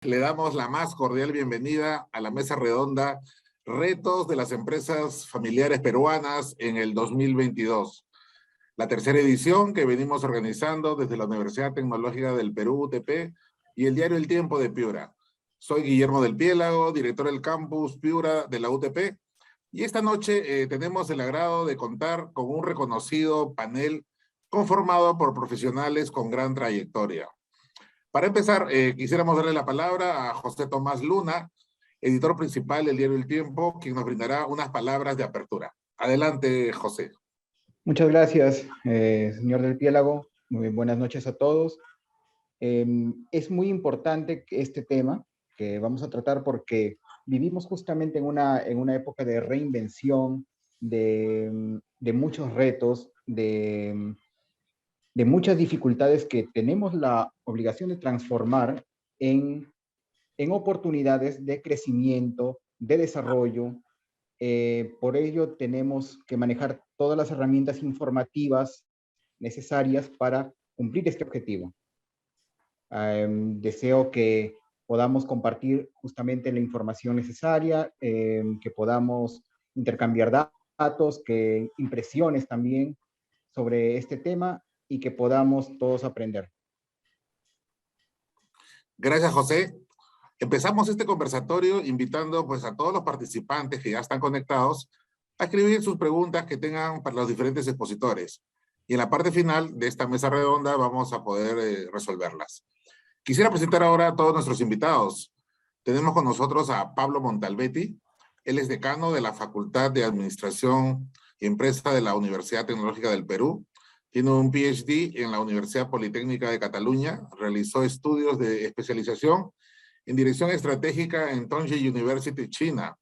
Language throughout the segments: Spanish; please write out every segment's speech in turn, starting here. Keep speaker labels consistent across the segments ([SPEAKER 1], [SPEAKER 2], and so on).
[SPEAKER 1] le damos la más cordial bienvenida a la mesa redonda Retos de las empresas familiares peruanas en el 2022. La tercera edición que venimos organizando desde la Universidad Tecnológica del Perú, UTP, y el diario El Tiempo de Piura. Soy Guillermo del Piélago, director del campus Piura de la UTP, y esta noche tenemos el agrado de contar con un reconocido panel conformado por profesionales con gran trayectoria. Para empezar, quisiéramos darle la palabra a José Tomás Luna, editor principal del diario El Tiempo, quien nos brindará unas palabras de apertura. Adelante, José.
[SPEAKER 2] Muchas gracias, señor del Piélago. Muy buenas noches a todos. Es muy importante este tema que vamos a tratar porque vivimos justamente en una época de reinvención, de muchos retos, de muchas dificultades que tenemos la obligación de transformar en oportunidades de crecimiento, de desarrollo. Por ello tenemos que manejar todas las herramientas informativas necesarias para cumplir este objetivo. Deseo que podamos compartir justamente la información necesaria, que podamos intercambiar datos, que impresiones también sobre este tema y que podamos todos aprender.
[SPEAKER 1] Gracias, José. Empezamos este conversatorio invitando pues, a todos los participantes que ya están conectados a escribir sus preguntas que tengan para los diferentes expositores. Y en la parte final de esta mesa redonda vamos a poder resolverlas. Quisiera presentar ahora a todos nuestros invitados. Tenemos con nosotros a Pablo Montalbetti. Él es decano de la Facultad de Administración y Empresa de la Universidad Tecnológica del Perú. Tiene un PhD en la Universidad Politécnica de Cataluña. Realizó estudios de especialización en Dirección Estratégica en Tongji University, China,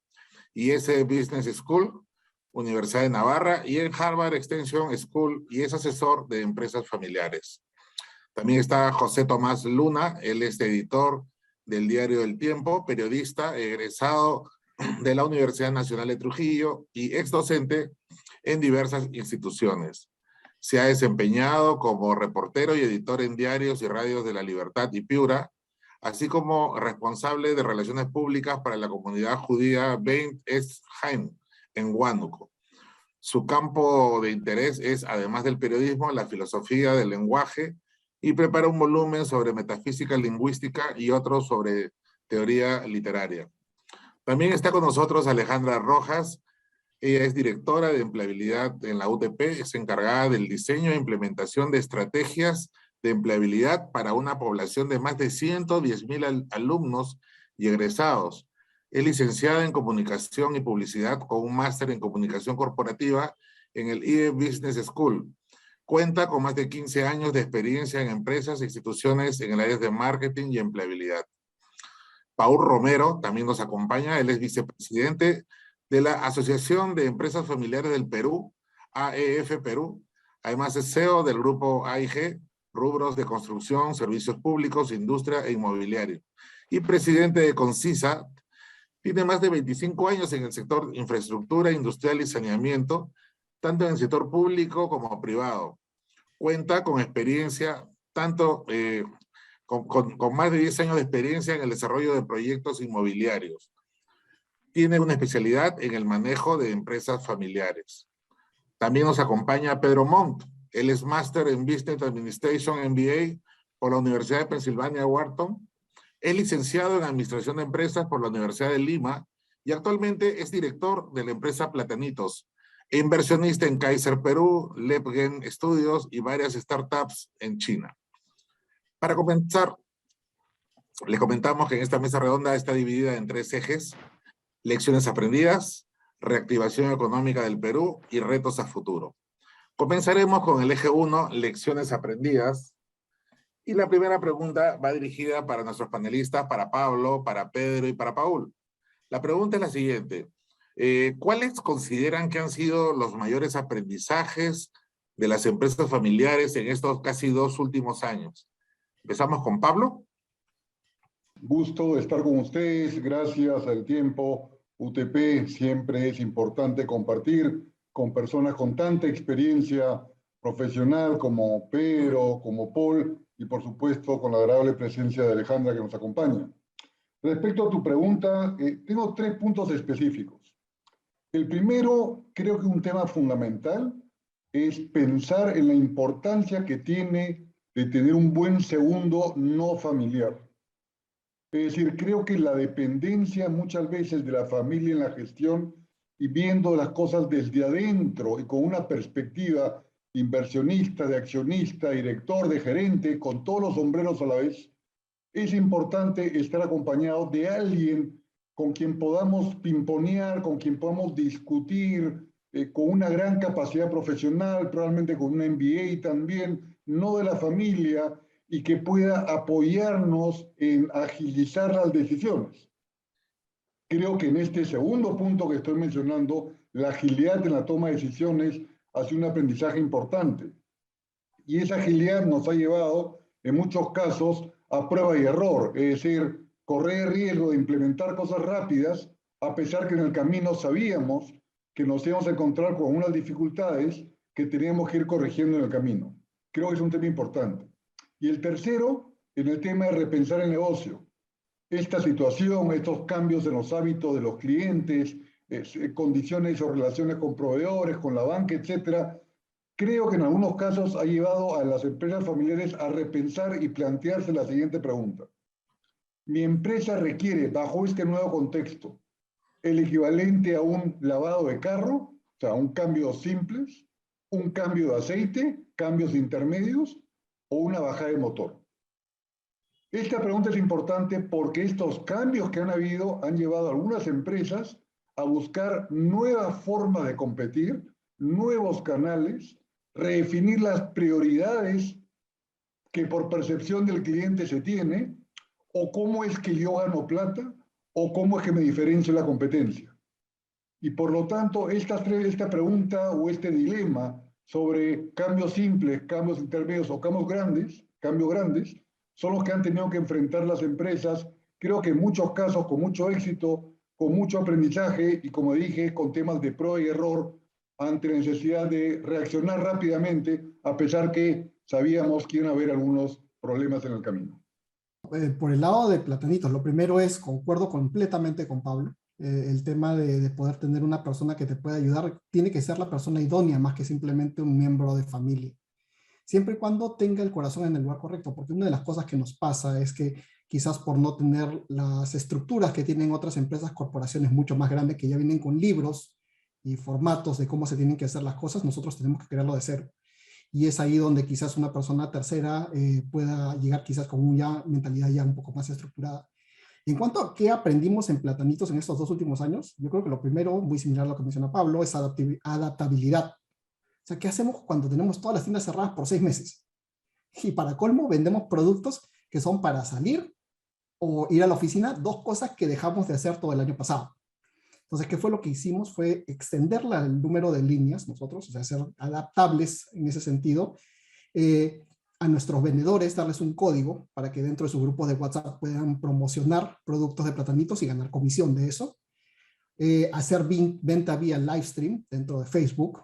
[SPEAKER 1] y IS Business School, Universidad de Navarra, y en Harvard Extension School, y es asesor de empresas familiares. También está José Tomás Luna, él es editor del diario El Tiempo, periodista, egresado de la Universidad Nacional de Trujillo y ex docente en diversas instituciones. Se ha desempeñado como reportero y editor en diarios y radios de La Libertad y Piura, así como responsable de relaciones públicas para la comunidad judía Beit Haim en Huánuco. Su campo de interés es, además del periodismo, la filosofía del lenguaje, y prepara un volumen sobre metafísica lingüística y otro sobre teoría literaria. También está con nosotros Alejandra Rojas. Ella es directora de empleabilidad en la UTP, es encargada del diseño e implementación de estrategias de empleabilidad para una población de más de 110,000 alumnos y egresados. Es licenciada en Comunicación y Publicidad con un máster en Comunicación Corporativa en el IE Business School. Cuenta con más de 15 años de experiencia en empresas e instituciones en el área de marketing y empleabilidad. Paul Romero también nos acompaña, él es vicepresidente de la Asociación de Empresas Familiares del Perú, AEF Perú. Además es CEO del grupo AIG, rubros de construcción, servicios públicos, industria e inmobiliario. Y presidente de Concisa, tiene más de 25 años en el sector infraestructura industrial y saneamiento, tanto en el sector público como privado. Cuenta con experiencia, tanto con más de 10 años de experiencia en el desarrollo de proyectos inmobiliarios. Tiene una especialidad en el manejo de empresas familiares. También nos acompaña Pedro Montt. Él es Máster en Business Administration MBA por la Universidad de Pensilvania Wharton. Es licenciado en Administración de Empresas por la Universidad de Lima y actualmente es director de la empresa Platanitos, e inversionista en Kaiser Perú, Lepgen Studios y varias startups en China. Para comenzar, le comentamos que en esta mesa redonda está dividida en 3 ejes: lecciones aprendidas, reactivación económica del Perú y retos a futuro. Comenzaremos con el eje 1, lecciones aprendidas. Y la primera pregunta va dirigida para nuestros panelistas, para Pablo, para Pedro y para Paul. La pregunta es la siguiente. ¿Cuáles consideran que han sido los mayores aprendizajes de las empresas familiares en estos casi 2 últimos años? Empezamos con Pablo.
[SPEAKER 3] Gusto de estar con ustedes, gracias al Tiempo. UTP, siempre es importante compartir con personas con tanta experiencia profesional como Pedro, como Paul, y por supuesto con la agradable presencia de Alejandra que nos acompaña. Respecto a tu pregunta, tengo 3 puntos específicos. El primero, creo que un tema fundamental es pensar en la importancia que tiene de tener un buen segundo no familiar. Es decir, creo que la dependencia muchas veces de la familia en la gestión y viendo las cosas desde adentro y con una perspectiva inversionista, de accionista, director, de gerente, con todos los sombreros a la vez, es importante estar acompañado de alguien con quien podamos pimponear, con quien podamos discutir, con una gran capacidad profesional, probablemente con un MBA también, no de la familia, y que pueda apoyarnos en agilizar las decisiones. Creo que en este segundo punto que estoy mencionando, la agilidad en la toma de decisiones hace un aprendizaje importante. Y esa agilidad nos ha llevado, en muchos casos, a prueba y error, es decir, correr el riesgo de implementar cosas rápidas, a pesar que en el camino sabíamos que nos íbamos a encontrar con unas dificultades que teníamos que ir corrigiendo en el camino. Creo que es un tema importante. Y el tercero, en el tema de repensar el negocio. Esta situación, estos cambios en los hábitos de los clientes, condiciones o relaciones con proveedores, con la banca, etcétera, creo que en algunos casos ha llevado a las empresas familiares a repensar y plantearse la siguiente pregunta. Mi empresa requiere, bajo este nuevo contexto, el equivalente a un lavado de carro, o sea, un cambio simples, un cambio de aceite, cambios intermedios o una bajada de motor. Esta pregunta es importante porque estos cambios que han habido han llevado a algunas empresas a buscar nuevas formas de competir, nuevos canales, redefinir las prioridades que por percepción del cliente se tiene, o cómo es que yo gano plata, o cómo es que me diferencio la competencia. Y por lo tanto, esta pregunta o este dilema sobre cambios simples, cambios intermedios o cambios grandes, son los que han tenido que enfrentar las empresas, creo que en muchos casos con mucho éxito, con mucho aprendizaje y, como dije, con temas de prueba y error, ante la necesidad de reaccionar rápidamente, a pesar que sabíamos que iban a haber algunos problemas en el camino.
[SPEAKER 4] Por el lado de Platanitos, lo primero es, concuerdo completamente con Pablo, el tema de poder tener una persona que te pueda ayudar, tiene que ser la persona idónea más que simplemente un miembro de familia. Siempre y cuando tenga el corazón en el lugar correcto, porque una de las cosas que nos pasa es que quizás por no tener las estructuras que tienen otras empresas, corporaciones mucho más grandes que ya vienen con libros y formatos de cómo se tienen que hacer las cosas, nosotros tenemos que crearlo de cero. Y es ahí donde quizás una persona tercera pueda llegar quizás con una mentalidad ya un poco más estructurada. En cuanto a qué aprendimos en Platanitos en estos 2 últimos años, yo creo que lo primero, muy similar a lo que menciona Pablo, es adaptabilidad. O sea, ¿qué hacemos cuando tenemos todas las tiendas cerradas por 6 meses? Y para colmo, vendemos productos que son para salir o ir a la oficina, 2 cosas que dejamos de hacer todo el año pasado. Entonces, ¿qué fue lo que hicimos? Fue extender el número de líneas nosotros, o sea, ser adaptables en ese sentido, a nuestros vendedores, darles un código para que dentro de sus grupos de WhatsApp puedan promocionar productos de Platanitos y ganar comisión de eso, hacer venta vía live stream dentro de Facebook,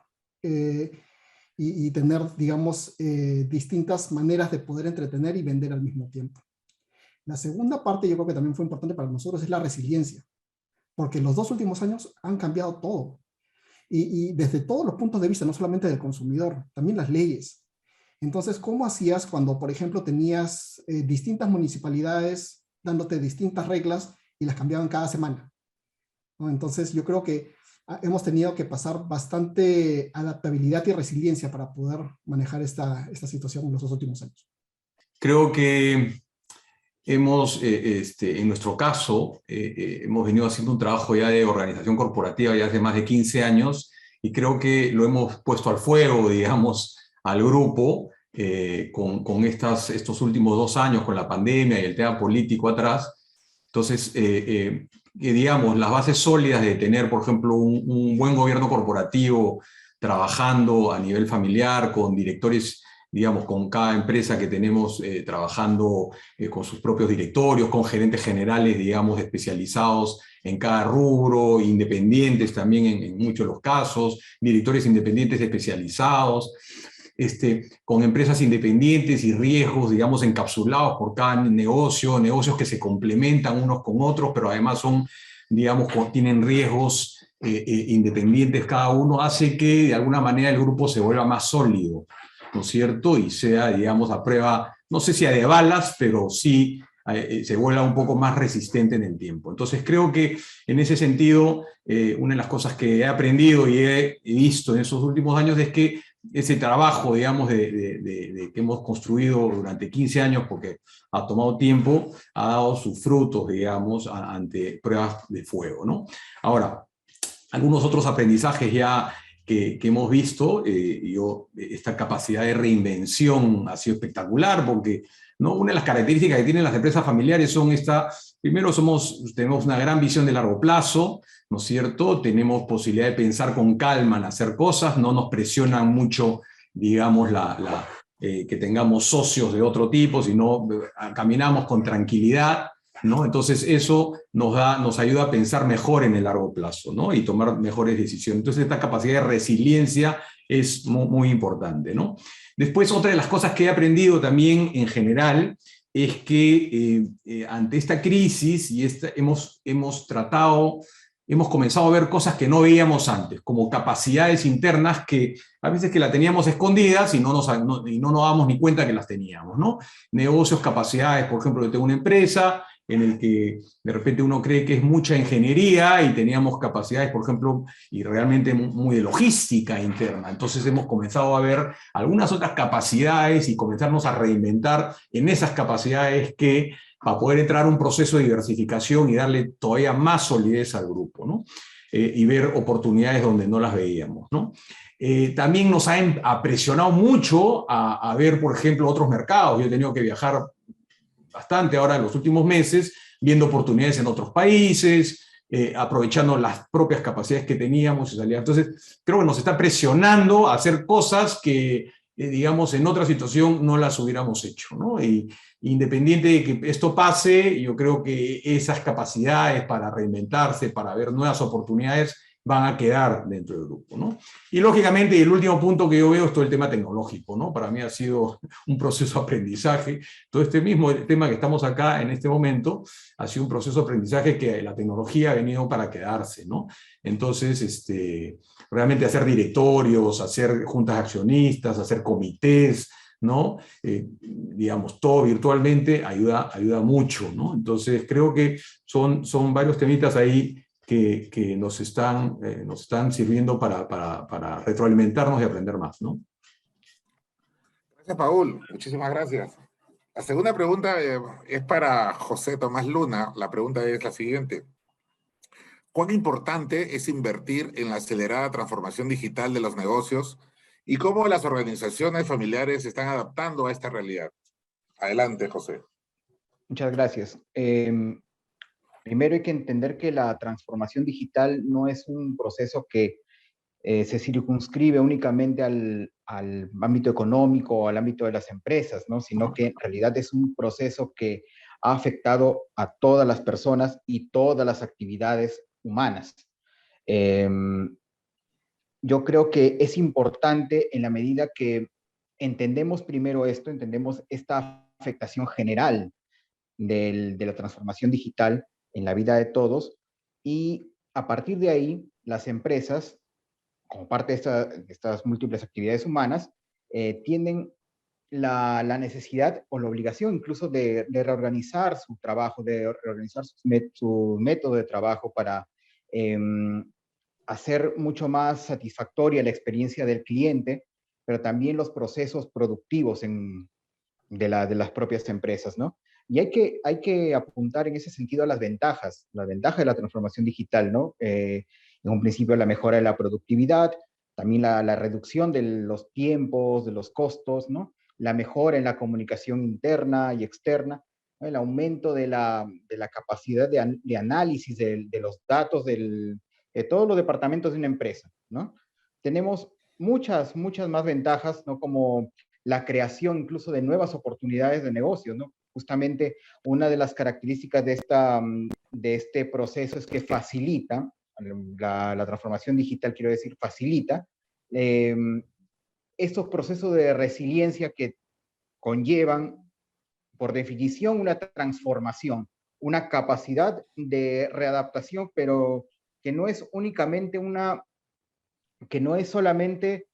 [SPEAKER 4] y tener, digamos, distintas maneras de poder entretener y vender al mismo tiempo. La segunda parte, yo creo que también fue importante para nosotros, es la resiliencia. Porque los 2 últimos años han cambiado todo. Y desde todos los puntos de vista, no solamente del consumidor, también las leyes. Entonces, ¿cómo hacías cuando, por ejemplo, tenías distintas municipalidades dándote distintas reglas y las cambiaban cada semana? ¿No? Entonces, yo creo que hemos tenido que pasar bastante adaptabilidad y resiliencia para poder manejar esta situación en los 2 últimos años.
[SPEAKER 5] Creo que hemos, en nuestro caso, hemos venido haciendo un trabajo ya de organización corporativa ya hace más de 15 años y creo que lo hemos puesto al fuego, digamos, al grupo con estos últimos 2 años, con la pandemia y el tema político atrás. Entonces, digamos, las bases sólidas de tener, por ejemplo, un buen gobierno corporativo trabajando a nivel familiar, con directores, digamos, con cada empresa que tenemos trabajando con sus propios directorios, con gerentes generales, digamos, especializados en cada rubro, independientes también en muchos de los casos, directores independientes especializados. con empresas independientes y riesgos, digamos, encapsulados por cada negocio, negocios que se complementan unos con otros, pero además son, digamos, tienen riesgos independientes cada uno, hace que de alguna manera el grupo se vuelva más sólido, ¿no es cierto? Y sea, digamos, a prueba, no sé si a de balas, pero sí se vuelva un poco más resistente en el tiempo. Entonces creo que en ese sentido, una de las cosas que he aprendido y he visto en esos últimos años es que ese trabajo, digamos, que hemos construido durante 15 años, porque ha tomado tiempo, ha dado sus frutos, digamos, ante pruebas de fuego, ¿no? Ahora, algunos otros aprendizajes ya que hemos visto, esta capacidad de reinvención ha sido espectacular, porque ¿no? Una de las características que tienen las empresas familiares son primero tenemos una gran visión de largo plazo, ¿no es cierto? Tenemos posibilidad de pensar con calma en hacer cosas, no nos presionan mucho, digamos, que tengamos socios de otro tipo, sino caminamos con tranquilidad, ¿no? Entonces eso nos ayuda a pensar mejor en el largo plazo, ¿no? Y tomar mejores decisiones. Entonces esta capacidad de resiliencia es muy, muy importante, ¿no? Después, otra de las cosas que he aprendido también en general es que ante esta crisis hemos comenzado a ver cosas que no veíamos antes, como capacidades internas que a veces que las teníamos escondidas y no nos damos ni cuenta que las teníamos, ¿no? Negocios, capacidades, por ejemplo, yo tengo una empresa en el que de repente uno cree que es mucha ingeniería y teníamos capacidades, por ejemplo, y realmente muy de logística interna. Entonces hemos comenzado a ver algunas otras capacidades y comenzarnos a reinventar en esas capacidades para poder entrar a un proceso de diversificación y darle todavía más solidez al grupo, ¿no? Y ver oportunidades donde no las veíamos, ¿no? También nos ha presionado mucho a ver, por ejemplo, otros mercados. Yo he tenido que viajar bastante ahora en los últimos meses, viendo oportunidades en otros países, aprovechando las propias capacidades que teníamos. Entonces, creo que nos está presionando a hacer cosas que, digamos, en otra situación no las hubiéramos hecho, ¿no? Y independiente de que esto pase, yo creo que esas capacidades para reinventarse, para ver nuevas oportunidades, van a quedar dentro del grupo, ¿no? Y lógicamente, el último punto que yo veo es todo el tema tecnológico, ¿no? Para mí ha sido un proceso de aprendizaje. Todo este mismo tema que estamos acá en este momento ha sido un proceso de aprendizaje que la tecnología ha venido para quedarse, ¿no? Entonces, realmente hacer directorios, hacer juntas de accionistas, hacer comités, ¿no? Digamos, todo virtualmente ayuda mucho, ¿no? Entonces, creo que son varios temitas ahí que nos están sirviendo para retroalimentarnos y aprender más, ¿no?
[SPEAKER 1] Gracias, Paul. Muchísimas gracias. La segunda pregunta es para José Tomás Luna. La pregunta es la siguiente. ¿Cuán importante es invertir en la acelerada transformación digital de los negocios y cómo las organizaciones familiares se están adaptando a esta realidad? Adelante, José.
[SPEAKER 2] Muchas gracias. Primero hay que entender que la transformación digital no es un proceso que se circunscribe únicamente al ámbito económico o al ámbito de las empresas, ¿no? Sino que en realidad es un proceso que ha afectado a todas las personas y todas las actividades humanas. Yo creo que es importante en la medida que entendemos primero esto, entendemos esta afectación general de la transformación digital en la vida de todos, y a partir de ahí las empresas, como parte de estas múltiples actividades humanas, tienen la necesidad o la obligación incluso de reorganizar su trabajo, de reorganizar su método de trabajo para hacer mucho más satisfactoria la experiencia del cliente, pero también los procesos productivos de las propias empresas, ¿no? Y hay que apuntar en ese sentido a las ventajas de la transformación digital, ¿no? En un principio la mejora de la productividad, también la reducción de los tiempos, de los costos, ¿no? La mejora en la comunicación interna y externa, ¿no? El aumento de la capacidad de análisis de los datos de todos los departamentos de una empresa, ¿no? Tenemos muchas más ventajas, ¿no? Como la creación incluso de nuevas oportunidades de negocio, ¿no? Justamente una de las características de este proceso es que facilita, la transformación digital, quiero decir, facilita estos procesos de resiliencia que conllevan, por definición, una transformación, una capacidad de readaptación, pero que no es únicamente que no es solamente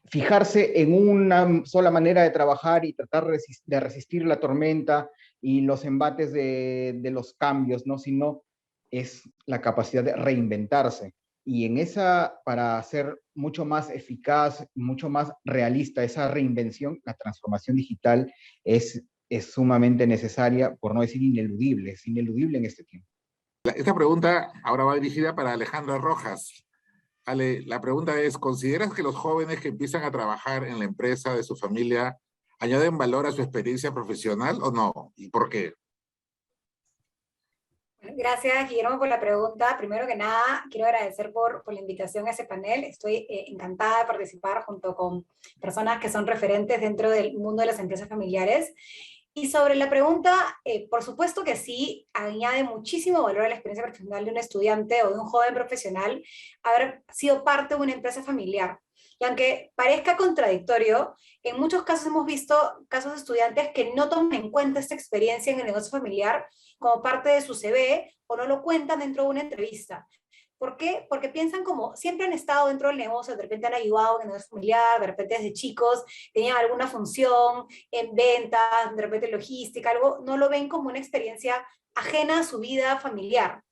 [SPEAKER 2] fijarse en una sola manera de trabajar y tratar de resistir la tormenta y los embates de los cambios, ¿no? Sino es la capacidad de reinventarse. Y en esa, para hacer mucho más eficaz, mucho más realista esa reinvención, la transformación digital es sumamente necesaria, por no decir ineludible, es ineludible en este tiempo.
[SPEAKER 1] Esta pregunta ahora va dirigida para Alejandra Rojas. Ale, la pregunta es, ¿consideras que los jóvenes que empiezan a trabajar en la empresa de su familia añaden valor a su experiencia profesional o no? ¿Y por qué?
[SPEAKER 6] Gracias, Guillermo, por la pregunta. Primero que nada, quiero agradecer por la invitación a ese panel. Estoy encantada de participar junto con personas que son referentes dentro del mundo de las empresas familiares. Y sobre la pregunta, por supuesto que sí, añade muchísimo valor a la experiencia profesional de un estudiante o de un joven profesional haber sido parte de una empresa familiar. Y aunque parezca contradictorio, en muchos casos hemos visto casos de estudiantes que no toman en cuenta esta experiencia en el negocio familiar como parte de su CV o no lo cuentan dentro de una entrevista. ¿Por qué? Porque piensan como siempre han estado dentro del negocio, de repente han ayudado en el negocio familiar, de repente desde chicos tenían alguna función en ventas, de repente logística, algo, no lo ven como una experiencia ajena a su vida familiar.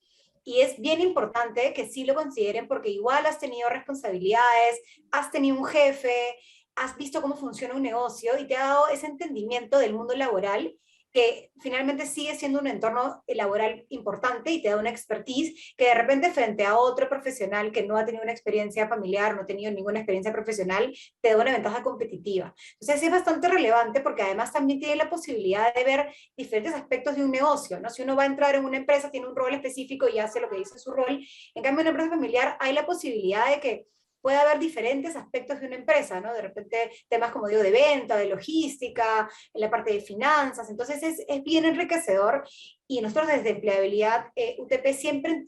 [SPEAKER 6] Y es bien importante que sí lo consideren porque igual has tenido responsabilidades, has tenido un jefe, has visto cómo funciona un negocio y te ha dado ese entendimiento del mundo laboral que finalmente sigue siendo un entorno laboral importante y te da una expertise que de repente frente a otro profesional que no ha tenido una experiencia familiar, no ha tenido ninguna experiencia profesional, te da una ventaja competitiva. Entonces es bastante relevante porque además también tiene la posibilidad de ver diferentes aspectos de un negocio, ¿no? Si uno va a entrar en una empresa, tiene un rol específico y hace lo que dice su rol. En cambio, en una empresa familiar hay la posibilidad de que puede haber diferentes aspectos de una empresa, ¿no? De repente temas, como digo, de venta, de logística, en la parte de finanzas. Entonces es bien enriquecedor y nosotros desde Empleabilidad UTP siempre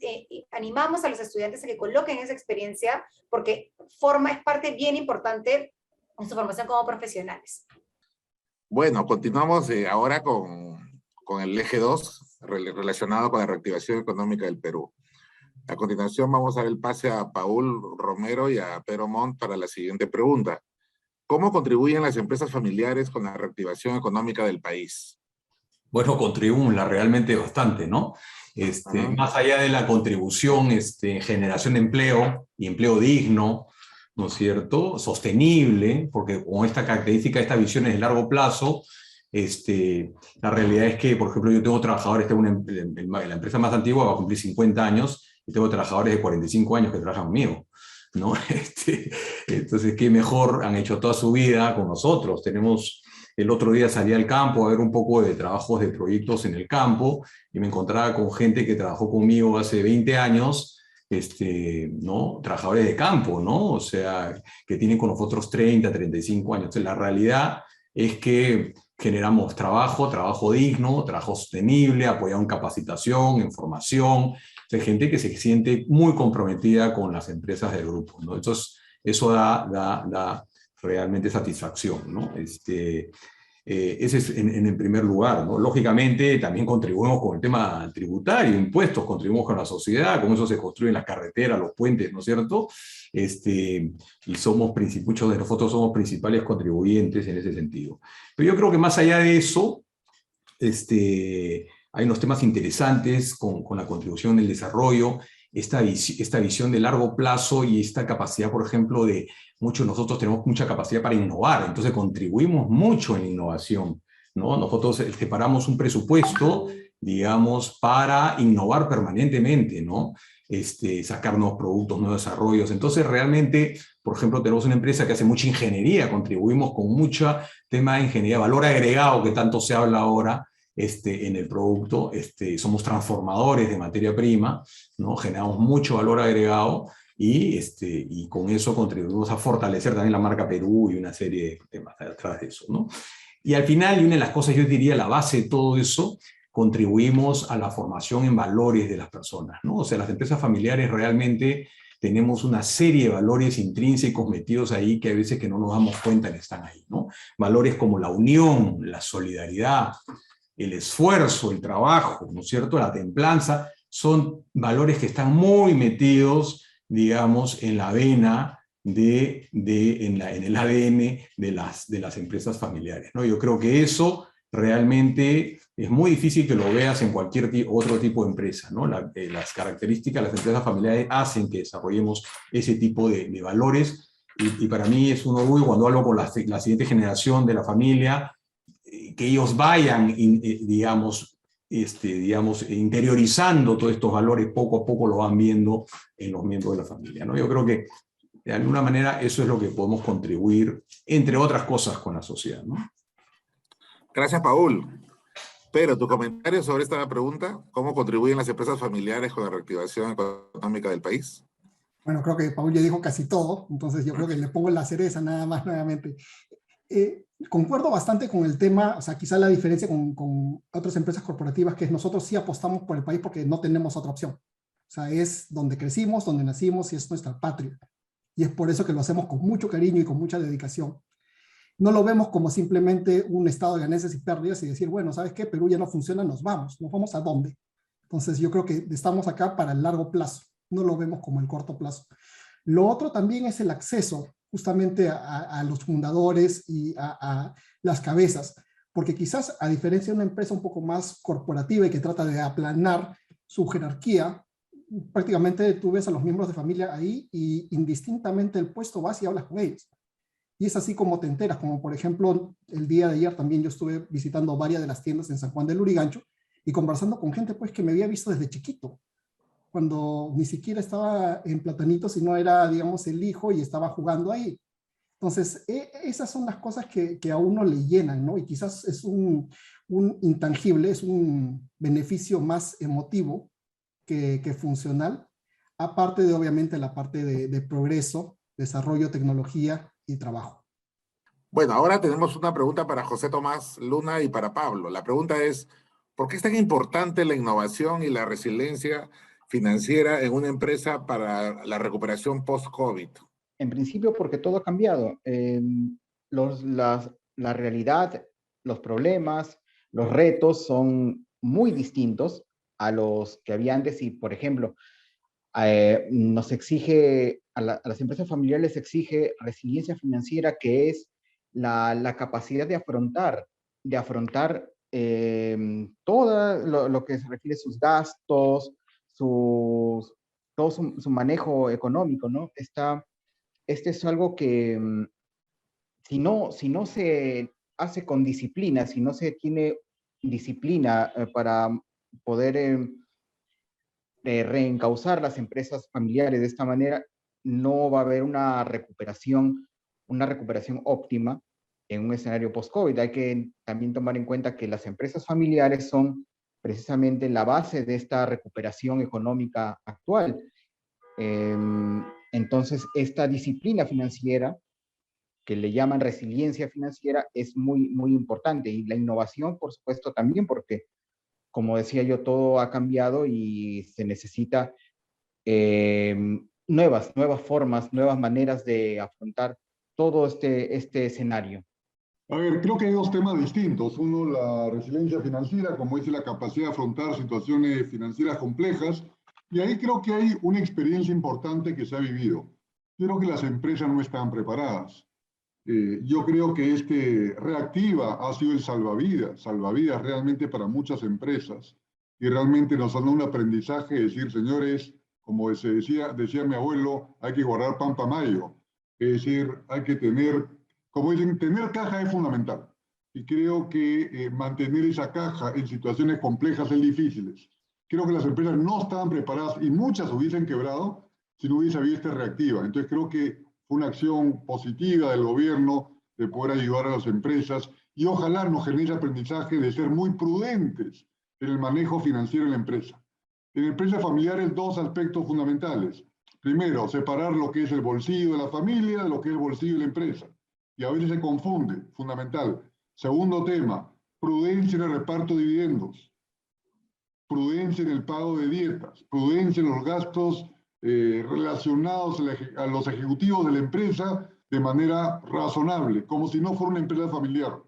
[SPEAKER 6] animamos a los estudiantes a que coloquen esa experiencia porque es parte bien importante en su formación como profesionales.
[SPEAKER 1] Bueno, continuamos ahora con el eje 2 relacionado con la reactivación económica del Perú. A continuación vamos a dar el pase a Paul Romero y a Pedro Montt para la siguiente pregunta. ¿Cómo contribuyen las empresas familiares con la reactivación económica del país?
[SPEAKER 5] Bueno, contribuimos realmente bastante, ¿no? Más allá de la contribución en generación de empleo y empleo digno, ¿no es cierto? Sostenible, porque con esta característica, estas visiones de largo plazo, la realidad es que, por ejemplo, yo tengo trabajadores, la empresa más antigua va a cumplir 50 años, y tengo trabajadores de 45 años que trabajan conmigo, ¿no? Entonces, qué mejor, han hecho toda su vida con nosotros. El otro día salí al campo a ver un poco de trabajos de proyectos en el campo, y me encontraba con gente que trabajó conmigo hace 20 años, ¿no? Trabajadores de campo, ¿no? O sea, que tienen con nosotros 30, 35 años. Entonces, la realidad es que generamos trabajo digno, trabajo sostenible, apoyado en capacitación, en formación, de gente que se siente muy comprometida con las empresas del grupo, ¿no? Entonces, eso da realmente satisfacción, ¿no? Ese es en primer lugar, ¿no? Lógicamente, también contribuimos con el tema tributario, impuestos, contribuimos con la sociedad, con eso se construyen las carreteras, los puentes, ¿no es cierto? Y muchos de nosotros somos principales contribuyentes en ese sentido. Pero yo creo que más allá de eso, hay unos temas interesantes con la contribución del desarrollo, esta visión de largo plazo y esta capacidad, por ejemplo, muchos de nosotros tenemos mucha capacidad para innovar, entonces contribuimos mucho en innovación, ¿no? Nosotros separamos un presupuesto, digamos, para innovar permanentemente, ¿no? Sacar nuevos productos, nuevos desarrollos. Entonces, realmente, por ejemplo, tenemos una empresa que hace mucha ingeniería, contribuimos con mucho tema de ingeniería, valor agregado que tanto se habla ahora, en el producto, somos transformadores de materia prima, ¿no? Generamos mucho valor agregado y con eso contribuimos a fortalecer también la marca Perú y una serie de temas detrás de eso, ¿no? Y al final, y una de las cosas, yo diría, la base de todo eso, contribuimos a la formación en valores de las personas, ¿no? O sea, las empresas familiares realmente tenemos una serie de valores intrínsecos metidos ahí que a veces que no nos damos cuenta que están ahí, ¿no? Valores como la unión, la solidaridad, el esfuerzo, el trabajo, ¿no es cierto?, la templanza, son valores que están muy metidos, digamos, en la vena, en el ADN de las empresas familiares, ¿no? Yo creo que eso realmente es muy difícil que lo veas en cualquier otro tipo de empresa, ¿no? Las características de las empresas familiares hacen que desarrollemos ese tipo de valores, y para mí es un orgullo cuando hablo con la siguiente generación de la familia, que ellos vayan, digamos, interiorizando todos estos valores, poco a poco lo van viendo en los miembros de la familia, ¿no? Yo creo que de alguna manera eso es lo que podemos contribuir, entre otras cosas, con la sociedad, ¿no?
[SPEAKER 1] Gracias, Paul. Pero tu comentario sobre esta pregunta, ¿cómo contribuyen las empresas familiares con la reactivación económica del país?
[SPEAKER 4] Bueno, creo que Paul ya dijo casi todo, entonces yo creo que le pongo la cereza nada más nuevamente. Concuerdo bastante con el tema, o sea, quizá la diferencia con otras empresas corporativas, que nosotros sí apostamos por el país porque no tenemos otra opción. O sea, es donde crecimos, donde nacimos y es nuestra patria. Y es por eso que lo hacemos con mucho cariño y con mucha dedicación. No lo vemos como simplemente un estado de ganancias y pérdidas y decir, bueno, ¿sabes qué? Perú ya no funciona, nos vamos. ¿Nos vamos a dónde? Entonces yo creo que estamos acá para el largo plazo, no lo vemos como el corto plazo. Lo otro también es el acceso justamente a los fundadores y a las cabezas, porque quizás a diferencia de una empresa un poco más corporativa y que trata de aplanar su jerarquía, prácticamente tú ves a los miembros de familia ahí y indistintamente el puesto vas y hablas con ellos. Y es así como te enteras, como por ejemplo el día de ayer también yo estuve visitando varias de las tiendas en San Juan del Lurigancho y conversando con gente pues que me había visto desde chiquito, cuando ni siquiera estaba en Platanito, sino era, digamos, el hijo y estaba jugando ahí. Entonces, esas son las cosas que a uno le llenan, ¿no? Y quizás es un intangible, es un beneficio más emotivo que funcional, aparte de, obviamente, la parte de progreso, desarrollo, tecnología y trabajo.
[SPEAKER 1] Bueno, ahora tenemos una pregunta para José Tomás Luna y para Pablo. La pregunta es, ¿por qué es tan importante la innovación y la resiliencia financiera en una empresa para la recuperación post-COVID?
[SPEAKER 2] En principio porque todo ha cambiado. La realidad, los problemas, los retos son muy distintos a los que había antes y, por ejemplo, nos exige, a las empresas familiares les exige resiliencia financiera, que es la capacidad de afrontar todo lo que se refiere a sus gastos, todo su manejo económico, ¿no? Este es algo que si no se hace con disciplina, si no se tiene disciplina para poder reencauzar las empresas familiares de esta manera, no va a haber una recuperación óptima en un escenario post-COVID. Hay que también tomar en cuenta que las empresas familiares son precisamente la base de esta recuperación económica actual. Entonces, esta disciplina financiera, que le llaman resiliencia financiera, es muy, muy importante. Y la innovación, por supuesto, también, porque, como decía yo, todo ha cambiado y se necesita nuevas formas, nuevas maneras de afrontar todo este escenario.
[SPEAKER 3] A ver, creo que hay dos temas distintos. Uno, la resiliencia financiera, como dice, la capacidad de afrontar situaciones financieras complejas. Y ahí creo que hay una experiencia importante que se ha vivido. Creo que las empresas no están preparadas. Yo creo que Reactiva ha sido el salvavidas realmente para muchas empresas. Y realmente nos ha dado un aprendizaje de decir, señores, como decía mi abuelo, hay que guardar pan para mayo. Es decir, hay que tener, como dicen, tener caja es fundamental. Y creo que mantener esa caja en situaciones complejas es difícil. Creo que las empresas no estaban preparadas y muchas hubiesen quebrado si no hubiese habido Reactiva. Entonces creo que fue una acción positiva del gobierno de poder ayudar a las empresas y ojalá nos genere aprendizaje de ser muy prudentes en el manejo financiero de la empresa. En empresas familiares, dos aspectos fundamentales. Primero, separar lo que es el bolsillo de la familia de lo que es el bolsillo de la empresa. Y a veces se confunde, fundamental. Segundo tema, prudencia en el reparto de dividendos, prudencia en el pago de dietas, prudencia en los gastos relacionados a los ejecutivos de la empresa de manera razonable, como si no fuera una empresa familiar.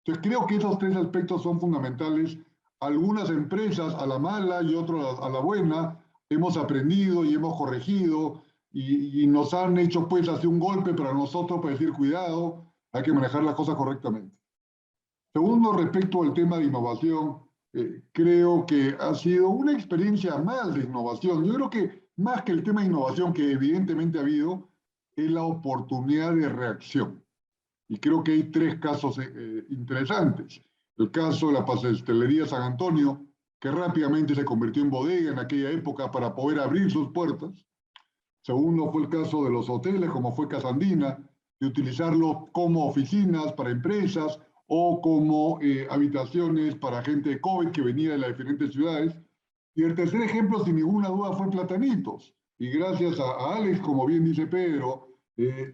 [SPEAKER 3] Entonces creo que esos tres aspectos son fundamentales. Algunas empresas a la mala y otras a la buena hemos aprendido y hemos corregido y nos han hecho pues hacer un golpe para nosotros para decir cuidado, hay que manejar las cosas correctamente. Segundo, respecto al tema de innovación, creo que ha sido una experiencia más de innovación. Yo creo que más que el tema de innovación que evidentemente ha habido, es la oportunidad de reacción. Y creo que hay tres casos interesantes. El caso de la pastelería San Antonio, que rápidamente se convirtió en bodega en aquella época para poder abrir sus puertas. Segundo fue el caso de los hoteles, como fue Casandina, de utilizarlo como oficinas para empresas o como habitaciones para gente de COVID que venía de las diferentes ciudades. Y el tercer ejemplo, sin ninguna duda, fue Platanitos. Y gracias a Alex, como bien dice Pedro,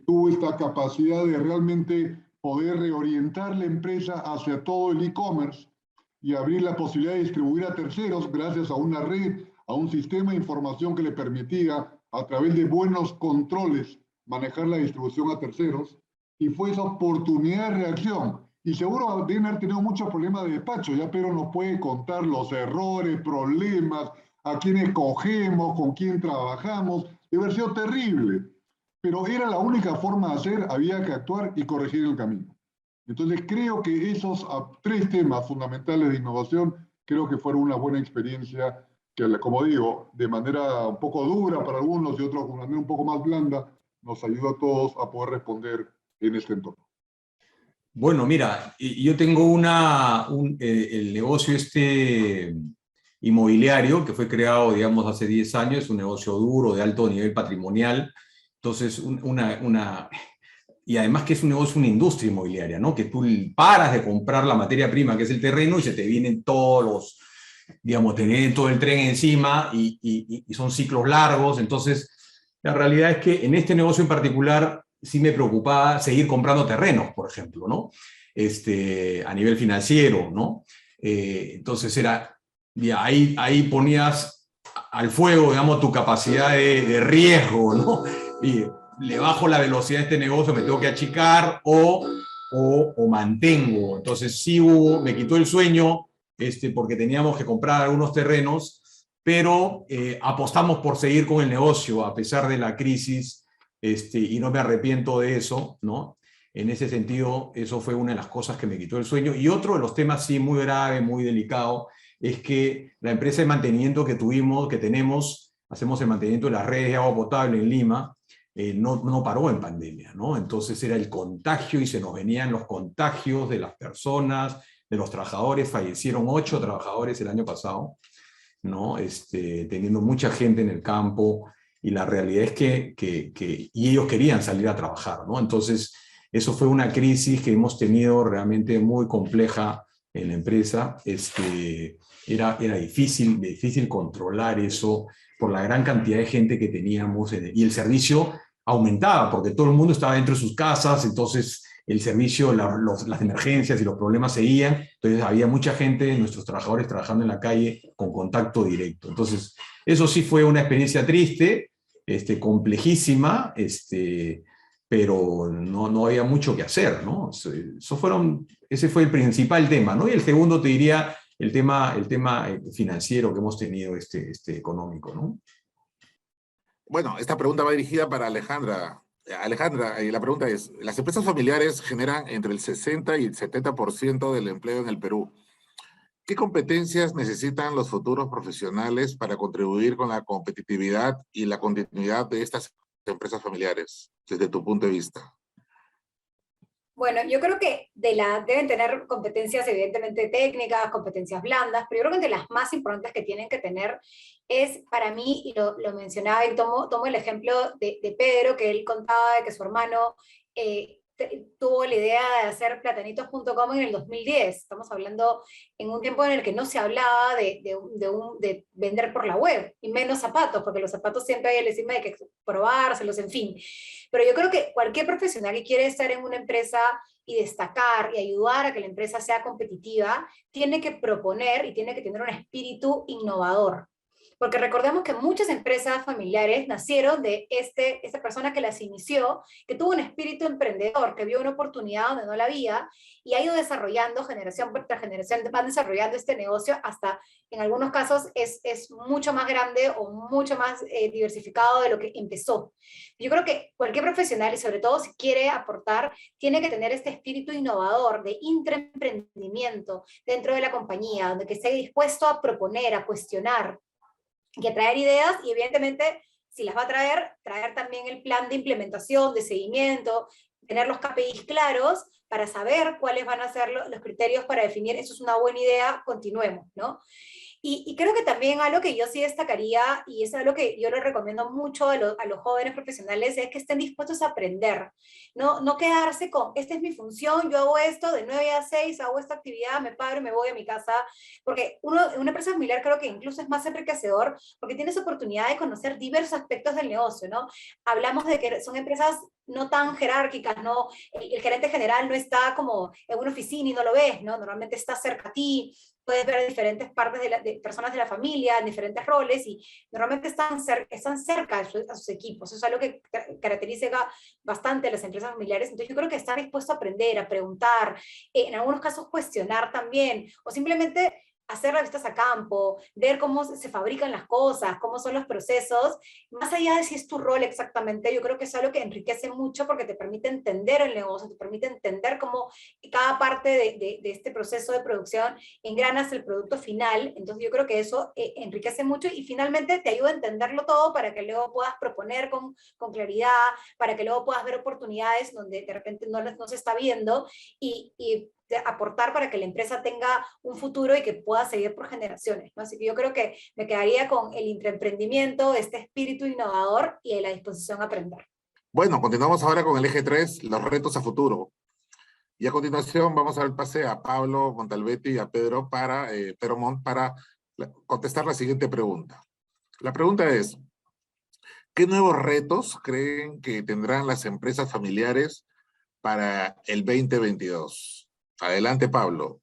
[SPEAKER 3] tuvo esta capacidad de realmente poder reorientar la empresa hacia todo el e-commerce y abrir la posibilidad de distribuir a terceros gracias a una red, a un sistema de información que le permitía, a través de buenos controles, manejar la distribución a terceros. Y fue esa oportunidad de reacción. Y seguro deben haber tenido muchos problemas de despacho. Ya Pedro nos puede contar los errores, problemas, a quién escogemos, con quién trabajamos. Debe haber sido terrible. Pero era la única forma de hacer, había que actuar y corregir el camino. Entonces creo que esos tres temas fundamentales de innovación, creo que fueron una buena experiencia que, como digo, de manera un poco dura para algunos y otros de manera un poco más blanda, nos ayudó a todos a poder responder en este entorno.
[SPEAKER 5] Bueno, mira, yo tengo el negocio inmobiliario que fue creado, digamos, hace 10 años, un negocio duro, de alto nivel patrimonial. Entonces, y además que es un negocio, una industria inmobiliaria, ¿no? Que tú paras de comprar la materia prima, que es el terreno, y se te vienen todos los, digamos, te viene todo el tren encima y son ciclos largos. Entonces, la realidad es que en este negocio en particular sí me preocupaba seguir comprando terrenos, por ejemplo, ¿no? A nivel financiero, ¿no? Entonces ahí ponías al fuego, digamos, tu capacidad de riesgo, ¿no? Y le bajo la velocidad de este negocio, me tengo que achicar o mantengo. Entonces sí me quitó el sueño, porque teníamos que comprar algunos terrenos, pero apostamos por seguir con el negocio a pesar de la crisis, y no me arrepiento de eso, ¿no? En ese sentido, eso fue una de las cosas que me quitó el sueño. Y otro de los temas, sí, muy grave, muy delicado, es que la empresa de mantenimiento que tenemos, hacemos el mantenimiento de las redes de agua potable en Lima, no paró en pandemia, ¿no? Entonces era el contagio y se nos venían los contagios de las personas, de los trabajadores. Fallecieron 8 trabajadores el año pasado, ¿no? Teniendo mucha gente en el campo, y la realidad es y ellos querían salir a trabajar, ¿no? Entonces, eso fue una crisis que hemos tenido realmente muy compleja en la empresa. Era difícil controlar eso por la gran cantidad de gente que teníamos, y el servicio aumentaba porque todo el mundo estaba dentro de sus casas. Entonces el servicio, las emergencias y los problemas seguían. Entonces había mucha gente, nuestros trabajadores trabajando en la calle con contacto directo. Entonces eso sí fue una experiencia triste, complejísima, pero no había mucho que hacer, ¿no? Ese fue el principal tema, ¿no? Y el segundo, te diría, el tema financiero que hemos tenido, económico, ¿no?
[SPEAKER 1] Bueno, esta pregunta va dirigida para Alejandra. Alejandra, la pregunta es, las empresas familiares generan entre el 60 y el 70% del empleo en el Perú. ¿Qué competencias necesitan los futuros profesionales para contribuir con la competitividad y la continuidad de estas empresas familiares, desde tu punto de vista?
[SPEAKER 6] Bueno, yo creo que deben tener competencias evidentemente técnicas, competencias blandas, pero yo creo que entre las más importantes que tienen que tener es, para mí, y lo mencionaba, y tomo el ejemplo de Pedro, que él contaba de que su hermano tuvo la idea de hacer platanitos.com en el 2010. Estamos hablando en un tiempo en el que no se hablaba de vender por la web, y menos zapatos, porque los zapatos siempre hay el encima de que probárselos, en fin. Pero yo creo que cualquier profesional que quiere estar en una empresa y destacar y ayudar a que la empresa sea competitiva, tiene que proponer y tiene que tener un espíritu innovador. Porque recordemos que muchas empresas familiares nacieron de esta persona que las inició, que tuvo un espíritu emprendedor, que vio una oportunidad donde no la había, y ha ido desarrollando, generación tras generación, van desarrollando este negocio hasta, en algunos casos, es mucho más grande o mucho más diversificado de lo que empezó. Yo creo que cualquier profesional, y sobre todo si quiere aportar, tiene que tener este espíritu innovador de intraemprendimiento dentro de la compañía, donde que esté dispuesto a proponer, a cuestionar y a traer ideas, y evidentemente, si las va a traer también el plan de implementación, de seguimiento, tener los KPIs claros para saber cuáles van a ser los criterios para definir, eso es una buena idea, continuemos, ¿no? Y creo que también algo que yo sí destacaría, y es algo que yo le recomiendo mucho a los jóvenes profesionales, es que estén dispuestos a aprender. No quedarse con, esta es mi función, yo hago esto de 9 a 6, hago esta actividad, me paro y me voy a mi casa. Porque una empresa familiar creo que incluso es más enriquecedor, porque tienes oportunidad de conocer diversos aspectos del negocio, ¿no? Hablamos de que son empresas no tan jerárquicas, ¿no? El gerente general no está como en una oficina y no lo ves, ¿no? Normalmente está cerca a ti, puedes ver a diferentes partes de personas de la familia, en diferentes roles, y normalmente están cerca a sus equipos. Eso es algo que caracteriza bastante a las empresas familiares. Entonces yo creo que estar dispuesto a aprender, a preguntar, en algunos casos cuestionar también, o simplemente hacer revistas a campo, ver cómo se fabrican las cosas, cómo son los procesos, más allá de si es tu rol exactamente, yo creo que es algo que enriquece mucho porque te permite entender el negocio, te permite entender cómo cada parte de este proceso de producción engranas el producto final. Entonces yo creo que eso enriquece mucho y finalmente te ayuda a entenderlo todo para que luego puedas proponer con claridad, para que luego puedas ver oportunidades donde de repente no se está viendo y aportar para que la empresa tenga un futuro y que pueda seguir por generaciones, ¿no? Así que yo creo que me quedaría con el intraemprendimiento, este espíritu innovador y la disposición a aprender.
[SPEAKER 1] Bueno, continuamos ahora con el eje 3, los retos a futuro. Y a continuación vamos a dar el pase a Pablo Montalbetti y a Pedro Montt para contestar la siguiente pregunta. La pregunta es, ¿qué nuevos retos creen que tendrán las empresas familiares para el 2022? Adelante, Pablo.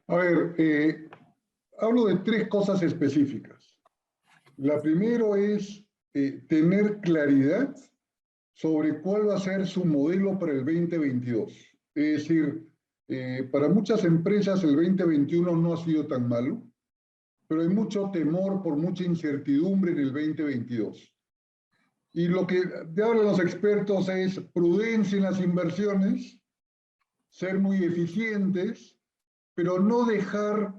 [SPEAKER 3] A ver, hablo de 3 cosas específicas. La primera es tener claridad sobre cuál va a ser su modelo para el 2022. Es decir, para muchas empresas el 2021 no ha sido tan malo, pero hay mucho temor por mucha incertidumbre en el 2022. Y lo que hablan los expertos es prudencia en las inversiones, ser muy eficientes, pero no dejar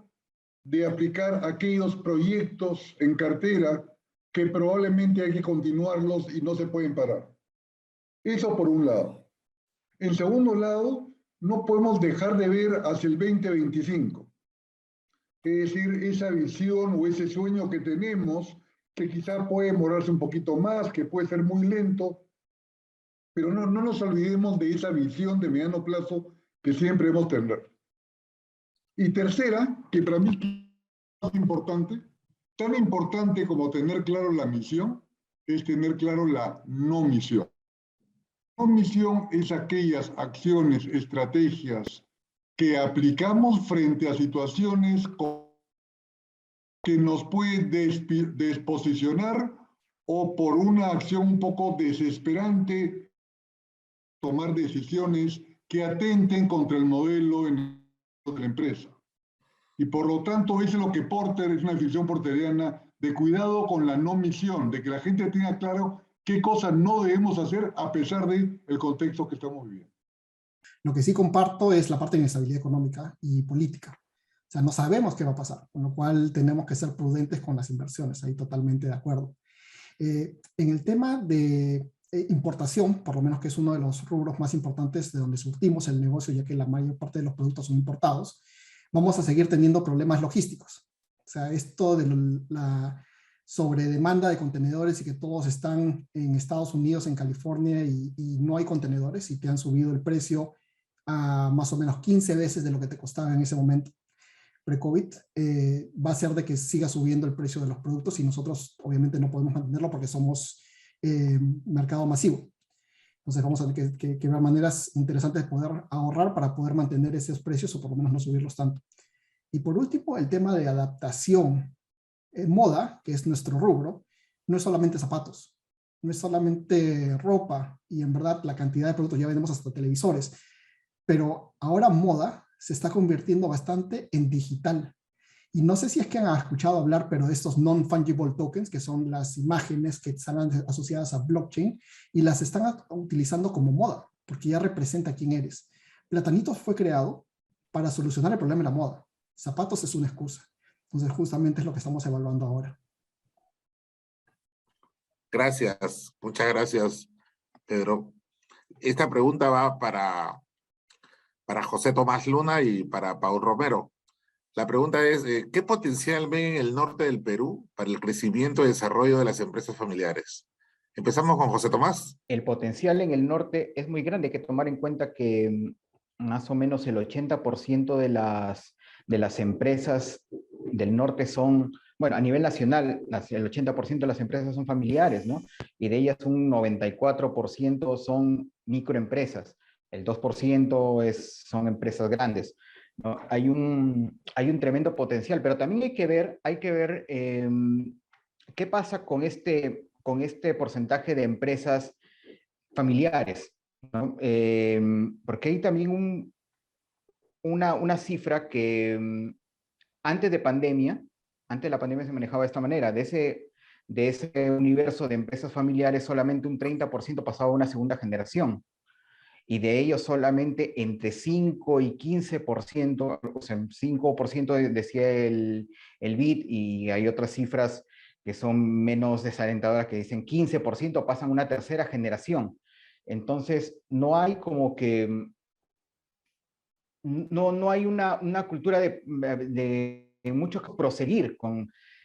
[SPEAKER 3] de aplicar aquellos proyectos en cartera que probablemente hay que continuarlos y no se pueden parar. Eso por un lado. En segundo lado, no podemos dejar de ver hacia el 2025. Es decir, esa visión o ese sueño que tenemos, que quizá puede demorarse un poquito más, que puede ser muy lento, pero no nos olvidemos de esa visión de mediano plazo que siempre debemos tener. Y tercera, que para mí es más importante, tan importante como tener claro la misión, es tener claro la no misión. La no misión es aquellas acciones, estrategias que aplicamos frente a situaciones que nos pueden desposicionar o por una acción un poco desesperante tomar decisiones que atenten contra el modelo de la empresa. Y por lo tanto, eso es lo que Porter, es una definición porteriana de cuidado con la no misión, de que la gente tenga claro qué cosas no debemos hacer a pesar del contexto que estamos viviendo.
[SPEAKER 4] Lo que sí comparto es la parte de inestabilidad económica y política. O sea, no sabemos qué va a pasar, con lo cual tenemos que ser prudentes con las inversiones, ahí totalmente de acuerdo. En el tema de importación, por lo menos que es uno de los rubros más importantes de donde surtimos el negocio, ya que la mayor parte de los productos son importados, vamos a seguir teniendo problemas logísticos. O sea, esto de la sobredemanda de contenedores y que todos están en Estados Unidos, en California, y no hay contenedores y te han subido el precio a más o menos 15 veces de lo que te costaba en ese momento pre-COVID, va a ser de que siga subiendo el precio de los productos y nosotros obviamente no podemos mantenerlo porque somos mercado masivo. Entonces vamos a tener que ver maneras interesantes de poder ahorrar para poder mantener esos precios o por lo menos no subirlos tanto. Y por último, el tema de adaptación. moda, que es nuestro rubro, no es solamente zapatos, no es solamente ropa, y en verdad la cantidad de productos, ya vendemos hasta televisores, pero ahora moda se está convirtiendo bastante en digital. Y no sé si es que han escuchado hablar, pero de estos non-fungible tokens, que son las imágenes que están asociadas a blockchain, y las están utilizando como moda, porque ya representa quién eres. Platanitos fue creado para solucionar el problema de la moda. Zapatos es una excusa. Entonces, justamente es lo que estamos evaluando ahora.
[SPEAKER 1] Gracias, muchas gracias, Pedro. Esta pregunta va para José Tomás Luna y para Paul Romero. La pregunta es, ¿qué potencial ven en el norte del Perú para el crecimiento y desarrollo de las empresas familiares? Empezamos con José Tomás.
[SPEAKER 2] El potencial en el norte es muy grande. Hay que tomar en cuenta que más o menos el 80% de las empresas del norte son, bueno, a nivel nacional, el 80% de las empresas son familiares, ¿no? Y de ellas un 94% son microempresas. El 2% son empresas grandes, ¿no? Hay un tremendo potencial, pero también hay que ver qué pasa con este porcentaje de empresas familiares, ¿no? Porque hay también una cifra que antes de la pandemia se manejaba de esta manera. De ese universo de empresas familiares, solamente un 30% pasaba a una segunda generación. Y de ellos solamente entre 5 y 15%, o sea, 5% decía el BID, y hay otras cifras que son menos desalentadoras que dicen 15% pasan a una tercera generación. Entonces, no hay como que, no hay una cultura de mucho que proseguir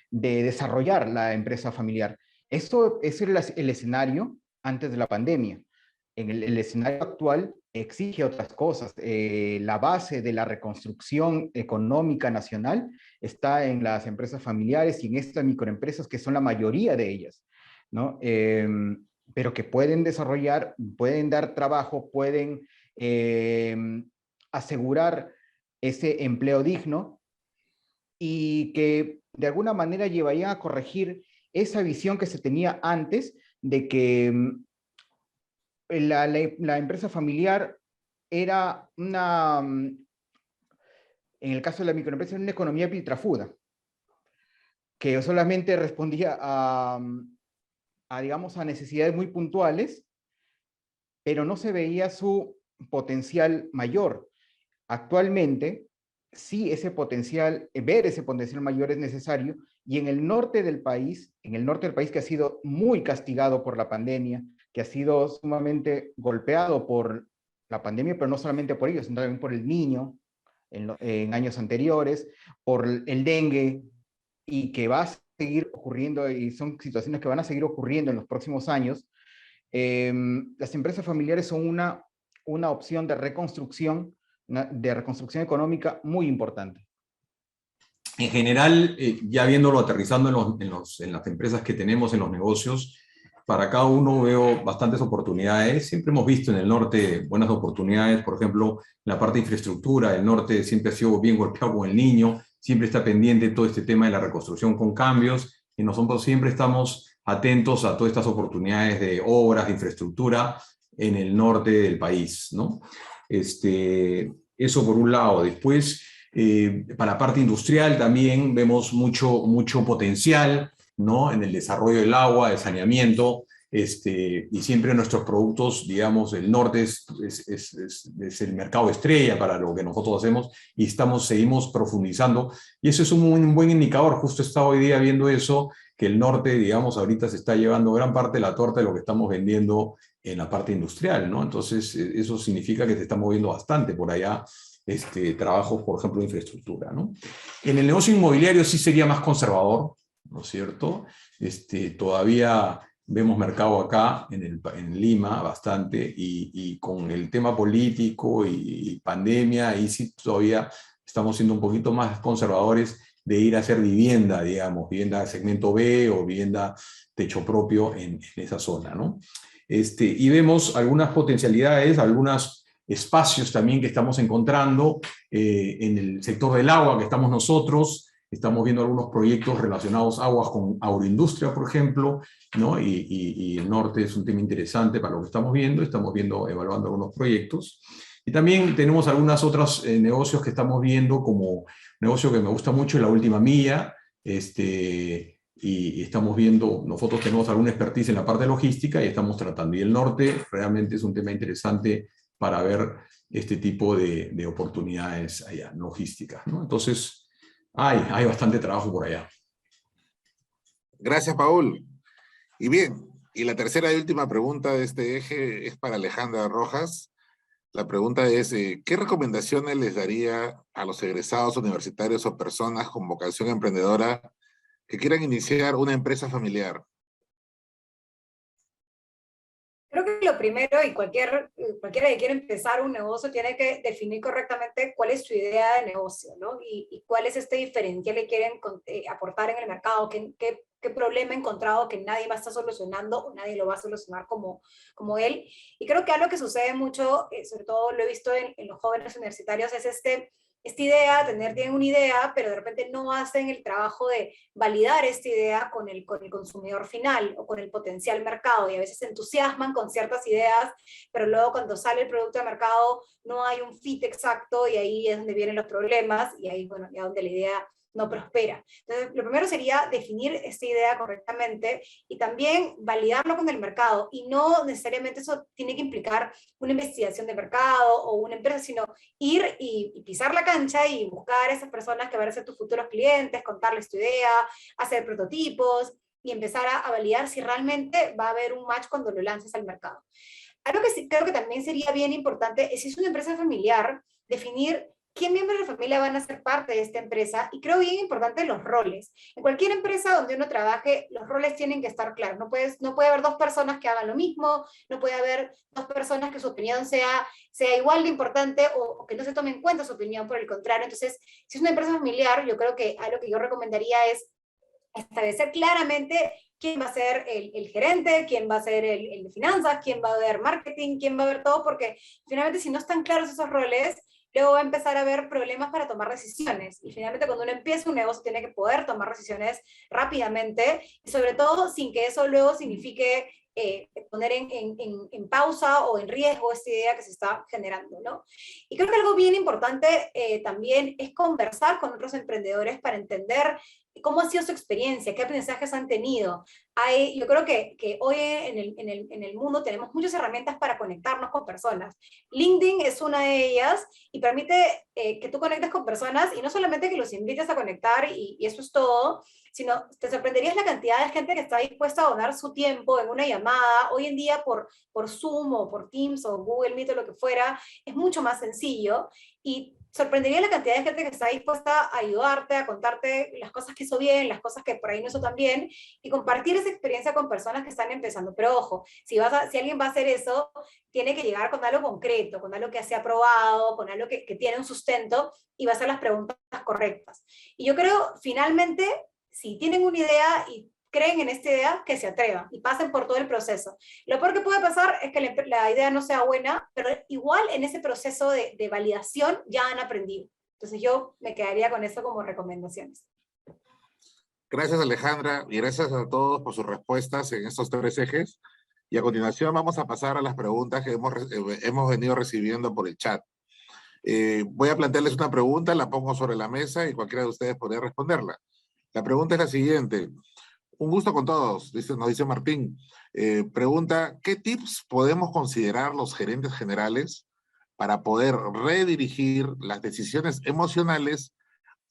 [SPEAKER 2] de desarrollar la empresa familiar. Eso es el escenario antes de la pandemia. En el escenario actual exige otras cosas. La base de la reconstrucción económica nacional está en las empresas familiares y en estas microempresas, que son la mayoría de ellas, ¿no? Pero que pueden desarrollar, pueden dar trabajo, pueden asegurar ese empleo digno, y que de alguna manera llevarían a corregir esa visión que se tenía antes de que la empresa familiar era en el caso de la microempresa, una economía piltrafuda, que solamente respondía digamos, a necesidades muy puntuales, pero no se veía su potencial mayor. Actualmente, sí, ver ese potencial mayor es necesario, y en el norte del país que ha sido muy castigado por la pandemia, que ha sido sumamente golpeado por la pandemia, pero no solamente por ello, sino también por el Niño en años anteriores, por el dengue, y que va a seguir ocurriendo, y son situaciones que van a seguir ocurriendo en los próximos años. Las empresas familiares son una opción de reconstrucción económica muy importante.
[SPEAKER 5] En general, ya viéndolo aterrizando en las empresas que tenemos, en los negocios, para cada uno veo bastantes oportunidades. Siempre hemos visto en el norte buenas oportunidades. Por ejemplo, la parte de infraestructura, el norte siempre ha sido bien golpeado con el Niño, siempre está pendiente todo este tema de la reconstrucción con cambios, y nosotros siempre estamos atentos a todas estas oportunidades de obras, de infraestructura en el norte del país, ¿no? Eso por un lado. Después, para la parte industrial también vemos mucho potencial, ¿no? En el desarrollo del agua, del saneamiento, y siempre nuestros productos, digamos, el norte es el mercado estrella para lo que nosotros hacemos, y seguimos profundizando, y eso es un buen indicador. Justo estaba hoy día viendo eso, que el norte, digamos, ahorita se está llevando gran parte de la torta de lo que estamos vendiendo en la parte industrial, ¿no? Entonces, eso significa que se está moviendo bastante por allá trabajos, por ejemplo, de infraestructura, ¿no? En el negocio inmobiliario sí sería más conservador, ¿no es cierto? Todavía vemos mercado acá en Lima bastante, y con el tema político y pandemia, ahí sí todavía estamos siendo un poquito más conservadores de ir a hacer vivienda, digamos, vivienda de segmento B o vivienda techo propio en esa zona, ¿no? Y vemos algunas potencialidades, algunos espacios también que estamos encontrando en el sector del agua, que estamos nosotros, Estamos viendo algunos proyectos relacionados a aguas con agroindustria, por ejemplo, ¿no? Y el norte es un tema interesante para lo que estamos viendo, evaluando algunos proyectos. Y también tenemos algunos otros negocios que estamos viendo, como negocio que me gusta mucho, La Última Milla, y estamos viendo, nosotros tenemos alguna expertise en la parte logística y estamos tratando. Y el norte realmente es un tema interesante para ver este tipo de oportunidades allá, logísticas, ¿no? Entonces, hay bastante trabajo por allá.
[SPEAKER 1] Gracias, Paul. Y bien, y la tercera y última pregunta de este eje es para Alejandra Rojas. La pregunta es, ¿qué recomendaciones les daría a los egresados universitarios o personas con vocación emprendedora que quieran iniciar una empresa familiar?
[SPEAKER 6] Creo que lo primero, y cualquiera que quiera empezar un negocio tiene que definir correctamente cuál es su idea de negocio, ¿no? Y cuál es este diferencial que quieren aportar en el mercado, qué problema ha encontrado que nadie va a estar solucionando o nadie lo va a solucionar como él. Y creo que algo que sucede mucho, sobre todo lo he visto en los jóvenes universitarios, es esta idea, tienen una idea, pero de repente no hacen el trabajo de validar esta idea con el consumidor final o con el potencial mercado, y a veces se entusiasman con ciertas ideas, pero luego cuando sale el producto al mercado no hay un fit exacto, y ahí es donde vienen los problemas, y ahí, bueno, ya donde la idea no prospera. Entonces, lo primero sería definir esta idea correctamente y también validarlo con el mercado, y no necesariamente eso tiene que implicar una investigación de mercado o una empresa, sino ir y pisar la cancha y buscar a esas personas que van a ser tus futuros clientes, contarles tu idea, hacer prototipos y empezar a validar si realmente va a haber un match cuando lo lances al mercado. Algo que sí, creo que también sería bien importante es, si es una empresa familiar, definir qué miembros de la familia van a ser parte de esta empresa, y creo bien importante los roles. En cualquier empresa donde uno trabaje, los roles tienen que estar claros. No puede haber dos personas que hagan lo mismo, no puede haber dos personas que su opinión sea igual de importante o que no se tome en cuenta su opinión, por el contrario. Entonces, si es una empresa familiar, yo creo que algo que yo recomendaría es establecer claramente quién va a ser el gerente, quién va a ser el de finanzas, quién va a ver marketing, quién va a ver todo, porque finalmente si no están claros esos roles, luego va a empezar a haber problemas para tomar decisiones. Y finalmente cuando uno empieza un negocio tiene que poder tomar decisiones rápidamente, y sobre todo sin que eso luego signifique poner en pausa o en riesgo esta idea que se está generando, ¿no? Y creo que algo bien importante también es conversar con otros emprendedores para entender cómo ha sido su experiencia, qué aprendizajes han tenido. Yo creo que hoy en el mundo tenemos muchas herramientas para conectarnos con personas. LinkedIn es una de ellas y permite que tú conectes con personas, y no solamente que los invites a conectar y eso es todo, sino te sorprenderías la cantidad de gente que está dispuesta a donar su tiempo en una llamada. Hoy en día por Zoom o por Teams o Google Meet o lo que fuera, es mucho más sencillo, y sorprendería la cantidad de gente que está dispuesta a ayudarte, a contarte las cosas que hizo bien, las cosas que por ahí no hizo tan bien, y compartir esa experiencia con personas que están empezando. Pero ojo, si alguien va a hacer eso, tiene que llegar con algo concreto, con algo que se ha probado, con algo que tiene un sustento, y va a hacer las preguntas correctas. Y yo creo, finalmente, si tienen una idea y creen en esta idea, que se atrevan y pasen por todo el proceso. Lo peor que puede pasar es que la idea no sea buena, pero igual en ese proceso de validación ya han aprendido. Entonces yo me quedaría con eso como recomendaciones.
[SPEAKER 1] Gracias, Alejandra, y gracias a todos por sus respuestas en estos tres ejes. Y a continuación vamos a pasar a las preguntas que hemos venido recibiendo por el chat. Voy a plantearles una pregunta, la pongo sobre la mesa y cualquiera de ustedes podría responderla. La pregunta es la siguiente. Un gusto con todos, nos dice Martín. Pregunta, ¿qué tips podemos considerar los gerentes generales para poder redirigir las decisiones emocionales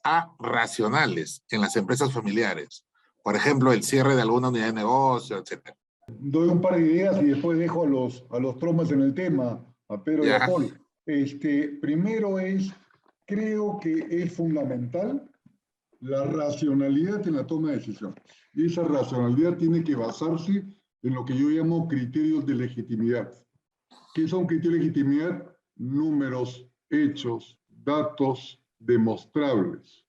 [SPEAKER 1] a racionales en las empresas familiares? Por ejemplo, el cierre de alguna unidad de negocio, etc.
[SPEAKER 3] Doy un par de ideas y después dejo a los tromas en el tema, a Pedro y a Paul. Primero creo que es fundamental la racionalidad en la toma de decisiones. Y esa racionalidad tiene que basarse en lo que yo llamo criterios de legitimidad. ¿Qué son criterios de legitimidad? Números, hechos, datos demostrables.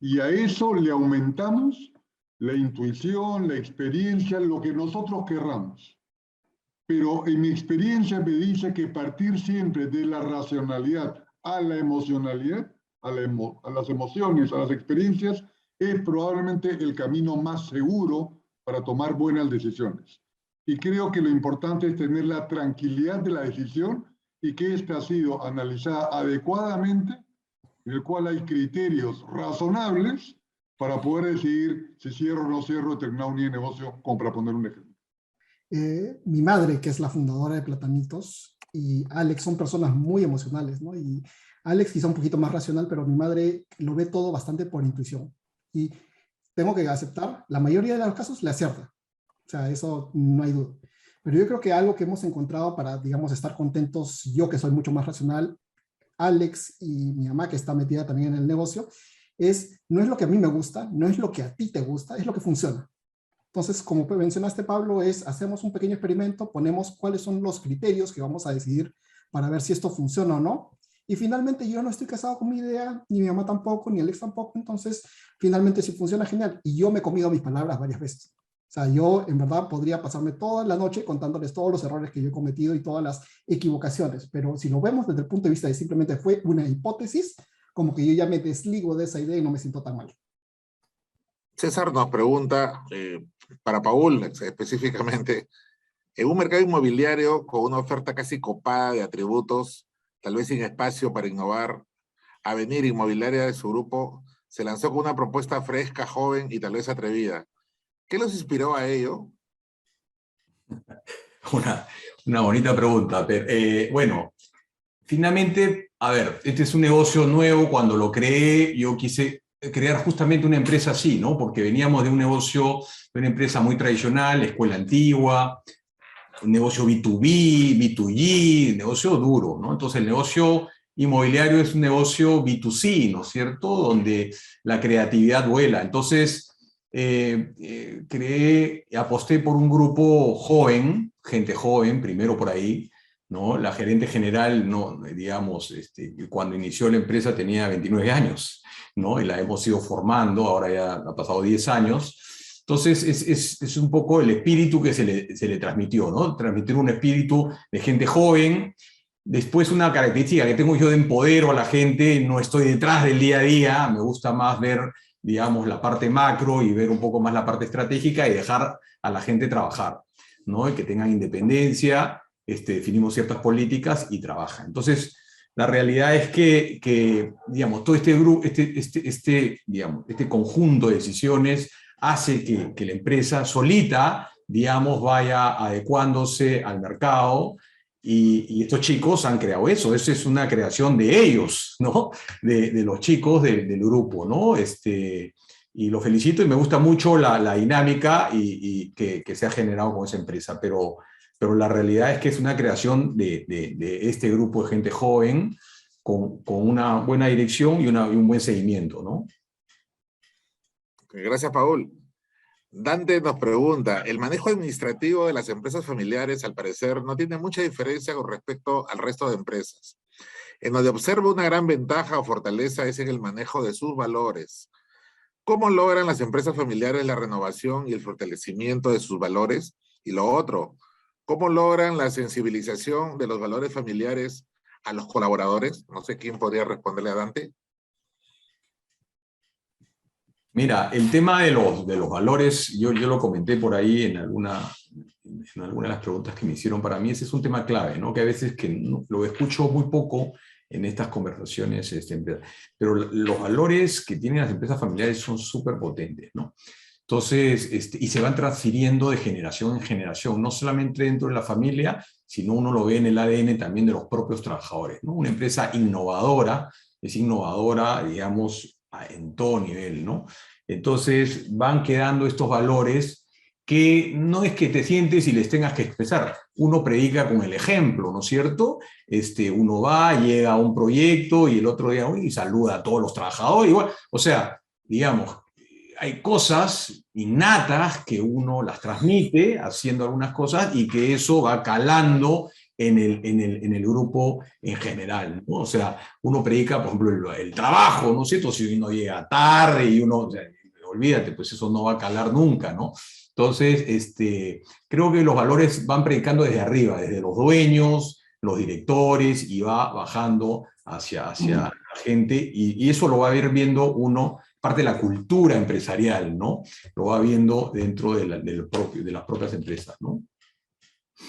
[SPEAKER 3] Y a eso le aumentamos la intuición, la experiencia, lo que nosotros querramos. Pero en mi experiencia me dice que partir siempre de la racionalidad a la emocionalidad, a las emociones, a las experiencias, es probablemente el camino más seguro para tomar buenas decisiones. Y creo que lo importante es tener la tranquilidad de la decisión y que ésta ha sido analizada adecuadamente, en el cual hay criterios razonables para poder decidir si cierro o no cierro determinado unidad de negocio, como para poner un ejemplo.
[SPEAKER 4] Mi madre, que es la fundadora de Platanitos, y Alex son personas muy emocionales, ¿no? Y Alex quizá un poquito más racional, pero mi madre lo ve todo bastante por intuición. Y tengo que aceptar, la mayoría de los casos le acierta. O sea, eso no hay duda. Pero yo creo que algo que hemos encontrado para, digamos, estar contentos, yo que soy mucho más racional, Alex y mi mamá que está metida también en el negocio, no es lo que a mí me gusta, no es lo que a ti te gusta, es lo que funciona. Entonces, como mencionaste, Pablo, hacemos un pequeño experimento, ponemos cuáles son los criterios que vamos a decidir para ver si esto funciona o no. Y finalmente yo no estoy casado con mi idea, ni mi mamá tampoco, ni Alex tampoco, entonces finalmente si funciona, genial. Y yo me he comido mis palabras varias veces. O sea, yo en verdad podría pasarme toda la noche contándoles todos los errores que yo he cometido y todas las equivocaciones, pero si lo vemos desde el punto de vista de simplemente fue una hipótesis, como que yo ya me desligo de esa idea y no me siento tan mal.
[SPEAKER 1] César nos pregunta, para Paul específicamente, en un mercado inmobiliario con una oferta casi copada de atributos, tal vez sin espacio para innovar, Avenir Inmobiliaria de su grupo se lanzó con una propuesta fresca, joven y tal vez atrevida. ¿Qué los inspiró a ello?
[SPEAKER 5] Una bonita pregunta. Pero, bueno, finalmente, a ver, este es un negocio nuevo. Cuando lo creé, yo quise crear justamente una empresa así, ¿no? Porque veníamos de un negocio, de una empresa muy tradicional, escuela antigua, un negocio B2B, B2G, negocio duro, ¿no? Entonces el negocio inmobiliario es un negocio B2C, ¿no es cierto? Donde la creatividad vuela. Entonces aposté por un grupo joven, gente joven, primero por ahí, ¿no? La gerente general, no, digamos, cuando inició la empresa tenía 29 años, ¿no? Y la hemos ido formando, ahora ya ha pasado 10 años. Entonces, es un poco el espíritu que se le transmitió, ¿no? Transmitir un espíritu de gente joven. Después, una característica que tengo yo de empodero a la gente, no estoy detrás del día a día, me gusta más ver, digamos, la parte macro y ver un poco más la parte estratégica y dejar a la gente trabajar, ¿no? Y que tengan independencia, definimos ciertas políticas y trabajan. Entonces, la realidad es que digamos, todo este grupo, digamos, este conjunto de decisiones hace que la empresa solita, digamos, vaya adecuándose al mercado, y estos chicos han creado eso es una creación de ellos, ¿no? De los chicos del grupo, ¿no? Y lo felicito y me gusta mucho la dinámica y que se ha generado con esa empresa, pero la realidad es que es una creación de este grupo de gente joven con una buena dirección y un buen seguimiento, ¿no?
[SPEAKER 1] Gracias, Paul. Dante nos pregunta, el manejo administrativo de las empresas familiares, al parecer, no tiene mucha diferencia con respecto al resto de empresas. En donde observo una gran ventaja o fortaleza es en el manejo de sus valores. ¿Cómo logran las empresas familiares la renovación y el fortalecimiento de sus valores? Y lo otro, ¿cómo logran la sensibilización de los valores familiares a los colaboradores? No sé quién podría responderle a Dante.
[SPEAKER 5] Mira, el tema de los valores, yo lo comenté por ahí en alguna de las preguntas que me hicieron. Para mí ese es un tema clave, ¿no? Que a veces lo escucho muy poco en estas conversaciones, pero los valores que tienen las empresas familiares son súper potentes, ¿no? Entonces, y se van transfiriendo de generación en generación, no solamente dentro de la familia, sino uno lo ve en el ADN también de los propios trabajadores, ¿no? Una empresa innovadora, es innovadora, digamos, en todo nivel, ¿no? Entonces van quedando estos valores que no es que te sientes y les tengas que expresar. Uno predica con el ejemplo, ¿no es cierto? Uno va, llega a un proyecto y el otro día y saluda a todos los trabajadores. Igual, o sea, digamos, hay cosas innatas que uno las transmite haciendo algunas cosas y que eso va calando en el grupo en general, ¿no? O sea, uno predica, por ejemplo, el trabajo, ¿no es cierto? Si uno llega tarde y uno, o sea, olvídate, pues eso no va a calar nunca, ¿no? Entonces, creo que los valores van predicando desde arriba, desde los dueños, los directores, y va bajando hacia la gente, y eso lo va a ir viendo uno parte de la cultura empresarial, ¿no? Lo va viendo dentro de las propias empresas, ¿no?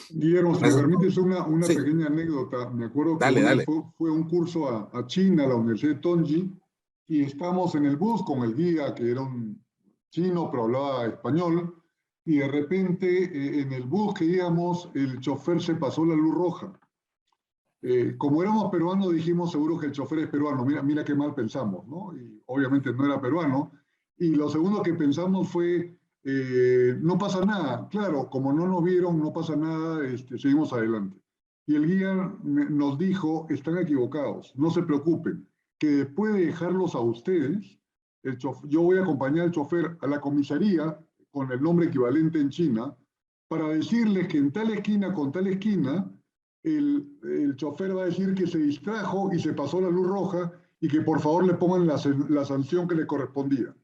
[SPEAKER 3] Guillermo, si me permites una
[SPEAKER 1] Sí,
[SPEAKER 3] pequeña anécdota. Me acuerdo que
[SPEAKER 1] dale,
[SPEAKER 3] una vez
[SPEAKER 1] dale.
[SPEAKER 3] fue un curso a China, a la Universidad de Tongji, y estábamos en el bus con el guía, que era un chino, pero hablaba español, y de repente en el bus que íbamos, el chofer se pasó la luz roja. Como éramos peruanos, dijimos seguro que el chofer es peruano. Mira qué mal pensamos, ¿no? Y obviamente no era peruano. Y lo segundo que pensamos fue, no pasa nada. Claro, como no nos vieron, no pasa nada, seguimos adelante. Y el guía nos dijo, están equivocados, no se preocupen, que después de dejarlos a ustedes, yo voy a acompañar al chofer a la comisaría con el nombre equivalente en China para decirles que en tal esquina con tal esquina el chofer va a decir que se distrajo y se pasó la luz roja y que por favor le pongan la sanción que le correspondía.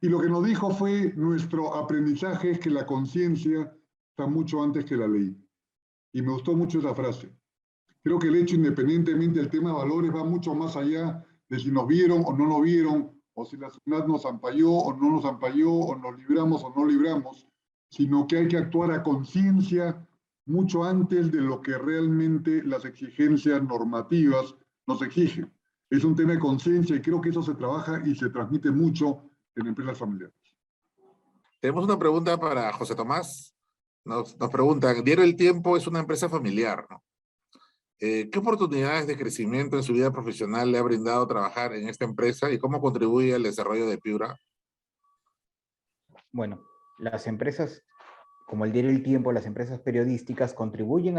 [SPEAKER 3] Y lo que nos dijo fue, nuestro aprendizaje es que la conciencia está mucho antes que la ley. Y me gustó mucho esa frase. Creo que el hecho, independientemente del tema de valores, va mucho más allá de si nos vieron o no nos vieron, o si la SUNAT nos ampalló o no nos ampalló, o nos libramos o no libramos, sino que hay que actuar a conciencia mucho antes de lo que realmente las exigencias normativas nos exigen. Es un tema de conciencia y creo que eso se trabaja y se transmite mucho en empresas familiares.
[SPEAKER 1] Tenemos una pregunta para José Tomás. Nos pregunta, Diario El Tiempo es una empresa familiar, ¿no? ¿Qué oportunidades de crecimiento en su vida profesional le ha brindado trabajar en esta empresa y cómo contribuye al desarrollo de Piura?
[SPEAKER 2] Bueno, las empresas, como el Diario El Tiempo, las empresas periodísticas contribuyen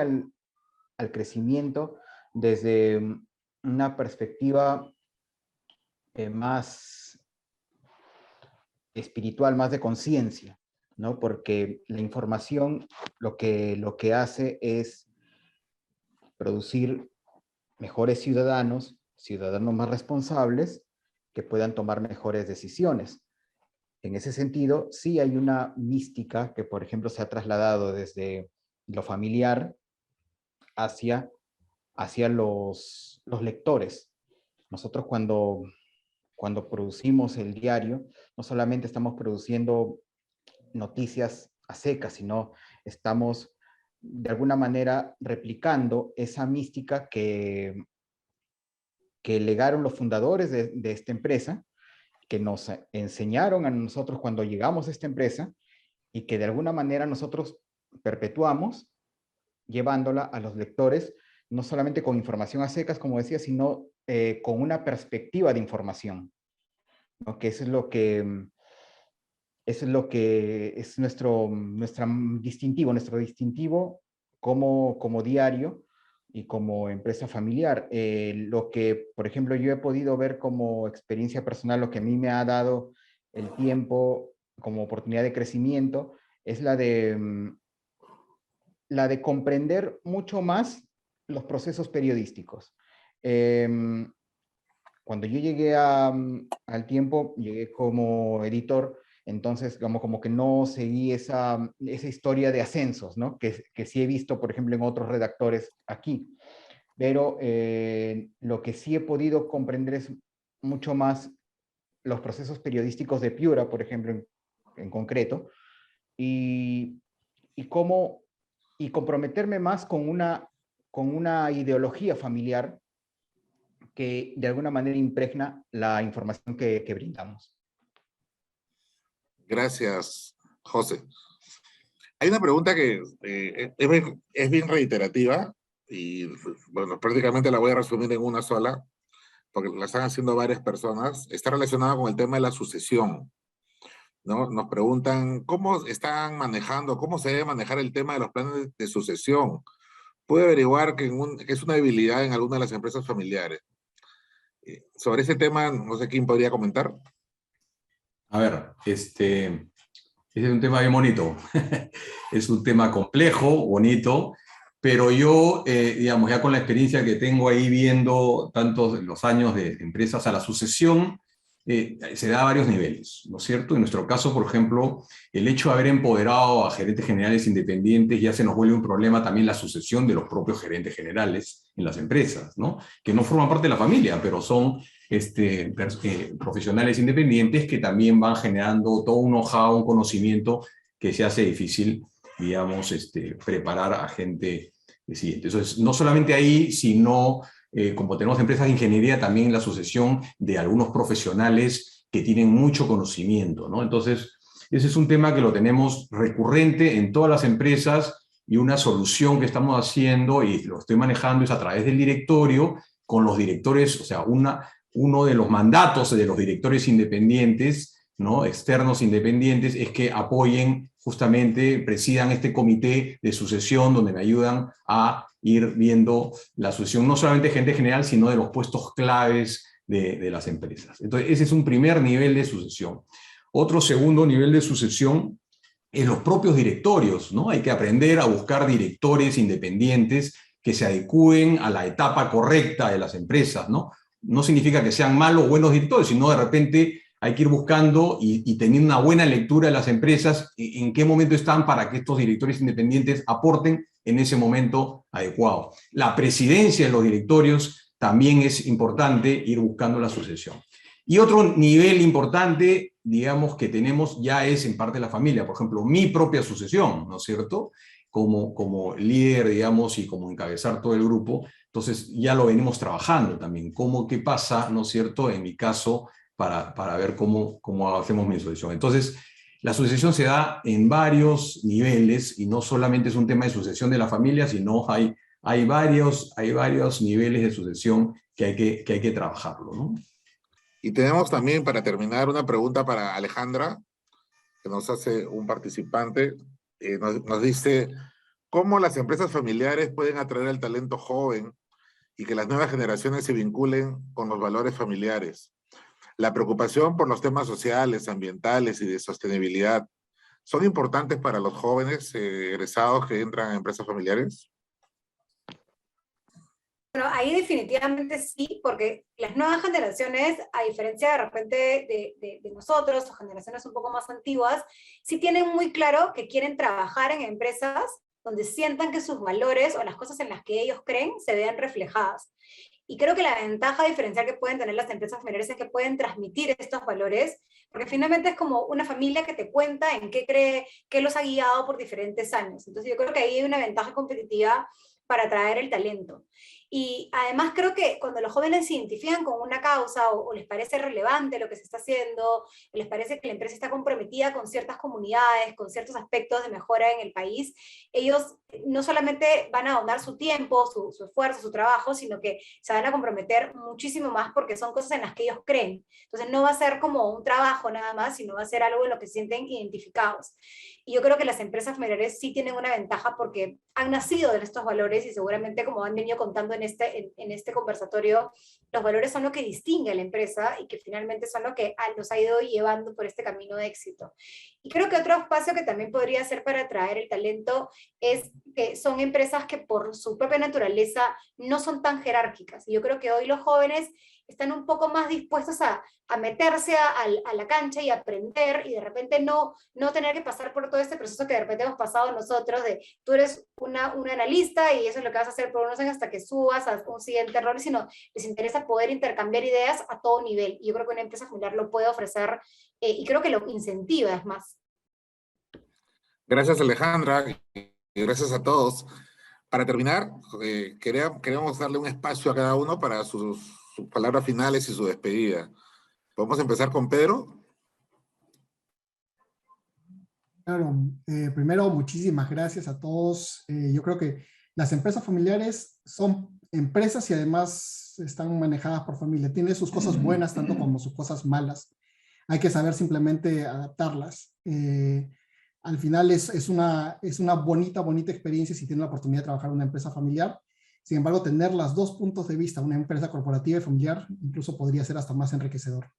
[SPEAKER 2] al crecimiento desde una perspectiva más espiritual, más de conciencia, ¿no? Porque la información lo que hace es producir mejores ciudadanos, ciudadanos más responsables, que puedan tomar mejores decisiones. En ese sentido, sí hay una mística que, por ejemplo, se ha trasladado desde lo familiar hacia los lectores. Nosotros cuando producimos el diario, no solamente estamos produciendo noticias a secas, sino estamos de alguna manera replicando esa mística que legaron los fundadores de esta empresa, que nos enseñaron a nosotros cuando llegamos a esta empresa y que de alguna manera nosotros perpetuamos llevándola a los lectores, no solamente con información a secas, como decía, sino con una perspectiva de información, ¿no? Que eso es lo que es nuestro distintivo como diario y como empresa familiar. Lo que, por ejemplo, yo he podido ver como experiencia personal, lo que a mí me ha dado el tiempo como oportunidad de crecimiento, es la de comprender mucho más los procesos periodísticos. Cuando yo llegué al Tiempo, llegué como editor, entonces como que no seguí esa historia de ascensos, ¿no? Que sí he visto, por ejemplo, en otros redactores aquí. Pero lo que sí he podido comprender es mucho más los procesos periodísticos de Piura, por ejemplo, en concreto, y comprometerme más con una ideología familiar que de alguna manera impregna la información que brindamos.
[SPEAKER 1] Gracias, José. Hay una pregunta que es bien reiterativa y, bueno, prácticamente la voy a resumir en una sola, porque la están haciendo varias personas. Está relacionada con el tema de la sucesión, ¿no? Nos preguntan cómo están manejando, cómo se debe manejar el tema de los planes de sucesión. Puede averiguar que es una debilidad en alguna de las empresas familiares. Sobre ese tema, no sé quién podría comentar.
[SPEAKER 5] A ver, ese es un tema bien bonito. Es un tema complejo, bonito, pero yo, digamos, ya con la experiencia que tengo ahí viendo tantos los años de empresas a la sucesión, se da a varios niveles, ¿no es cierto? En nuestro caso, por ejemplo, el hecho de haber empoderado a gerentes generales independientes ya se nos vuelve un problema también la sucesión de los propios gerentes generales en las empresas, ¿no? Que no forman parte de la familia, pero son profesionales independientes que también van generando todo un know-how, un conocimiento que se hace difícil, digamos, preparar a gente siguiente. Entonces, no solamente ahí, sino como tenemos empresas de ingeniería, también la sucesión de algunos profesionales que tienen mucho conocimiento, ¿no? Entonces, ese es un tema que lo tenemos recurrente en todas las empresas, y una solución que estamos haciendo, y lo estoy manejando, es a través del directorio, con los directores, o sea, uno de los mandatos de los directores independientes, ¿no?, externos independientes, es que apoyen justamente, presidan este comité de sucesión, donde me ayudan a ir viendo la sucesión, no solamente de gente general, sino de los puestos claves de las empresas. Entonces, ese es un primer nivel de sucesión. Otro segundo nivel de sucesión en los propios directorios, ¿no? Hay que aprender a buscar directores independientes que se adecúen a la etapa correcta de las empresas, ¿no? No significa que sean malos o buenos directores, sino de repente hay que ir buscando y teniendo una buena lectura de las empresas, en qué momento están para que estos directores independientes aporten en ese momento adecuado. La presidencia de los directorios también es importante, ir buscando la sucesión. Y otro nivel importante, digamos, que tenemos ya es en parte de la familia. Por ejemplo, mi propia sucesión, ¿no es cierto? Como líder, digamos, y como encabezar todo el grupo. Entonces, ya lo venimos trabajando también. ¿Qué pasa, ¿no es cierto?, en mi caso, para ver cómo hacemos mi sucesión. Entonces, la sucesión se da en varios niveles, y no solamente es un tema de sucesión de la familia, sino hay varios niveles de sucesión que hay que trabajarlo, ¿no?
[SPEAKER 1] Y tenemos también, para terminar, una pregunta para Alejandra, que nos hace un participante. Nos dice, ¿cómo las empresas familiares pueden atraer al talento joven y que las nuevas generaciones se vinculen con los valores familiares? La preocupación por los temas sociales, ambientales y de sostenibilidad, ¿son importantes para los jóvenes egresados que entran a empresas familiares?
[SPEAKER 6] Bueno, ahí definitivamente sí, porque las nuevas generaciones, a diferencia de repente de nosotros, o generaciones un poco más antiguas, sí tienen muy claro que quieren trabajar en empresas donde sientan que sus valores o las cosas en las que ellos creen se vean reflejadas. Y creo que la ventaja diferencial que pueden tener las empresas familiares es que pueden transmitir estos valores, porque finalmente es como una familia que te cuenta en qué cree, qué los ha guiado por diferentes años. Entonces yo creo que ahí hay una ventaja competitiva para atraer el talento. Y además creo que cuando los jóvenes se identifican con una causa o les parece relevante lo que se está haciendo, les parece que la empresa está comprometida con ciertas comunidades, con ciertos aspectos de mejora en el país, ellos no solamente van a donar su tiempo, su esfuerzo, su trabajo, sino que se van a comprometer muchísimo más porque son cosas en las que ellos creen. Entonces no va a ser como un trabajo nada más, sino va a ser algo en lo que se sienten identificados. Y yo creo que las empresas familiares sí tienen una ventaja porque han nacido de estos valores y seguramente, como han venido contando en este conversatorio, los valores son lo que distingue a la empresa y que finalmente son lo que los ha ido llevando por este camino de éxito. Y creo que otro espacio que también podría ser para atraer el talento es que son empresas que por su propia naturaleza no son tan jerárquicas. Y yo creo que hoy los jóvenes están un poco más dispuestos a meterse a la cancha y aprender, y de repente no tener que pasar por todo este proceso que de repente hemos pasado nosotros, de tú eres un analista y eso es lo que vas a hacer por unos años hasta que subas a un siguiente rol, sino les interesa poder intercambiar ideas a todo nivel. Y yo creo que una empresa familiar lo puede ofrecer y creo que lo incentiva, es más.
[SPEAKER 1] Gracias, Alejandra, y gracias a todos. Para terminar, queremos darle un espacio a cada uno para sus palabras finales y su despedida. ¿Podemos empezar con Pedro?
[SPEAKER 4] Claro, primero muchísimas gracias a todos. Yo creo que las empresas familiares son empresas y además están manejadas por familia. Tienen sus cosas buenas tanto como sus cosas malas. Hay que saber simplemente adaptarlas. Al final es una bonita experiencia si tienen la oportunidad de trabajar en una empresa familiar. Sin embargo, tener los dos puntos de vista, una empresa corporativa y familiar, incluso podría ser hasta más enriquecedor.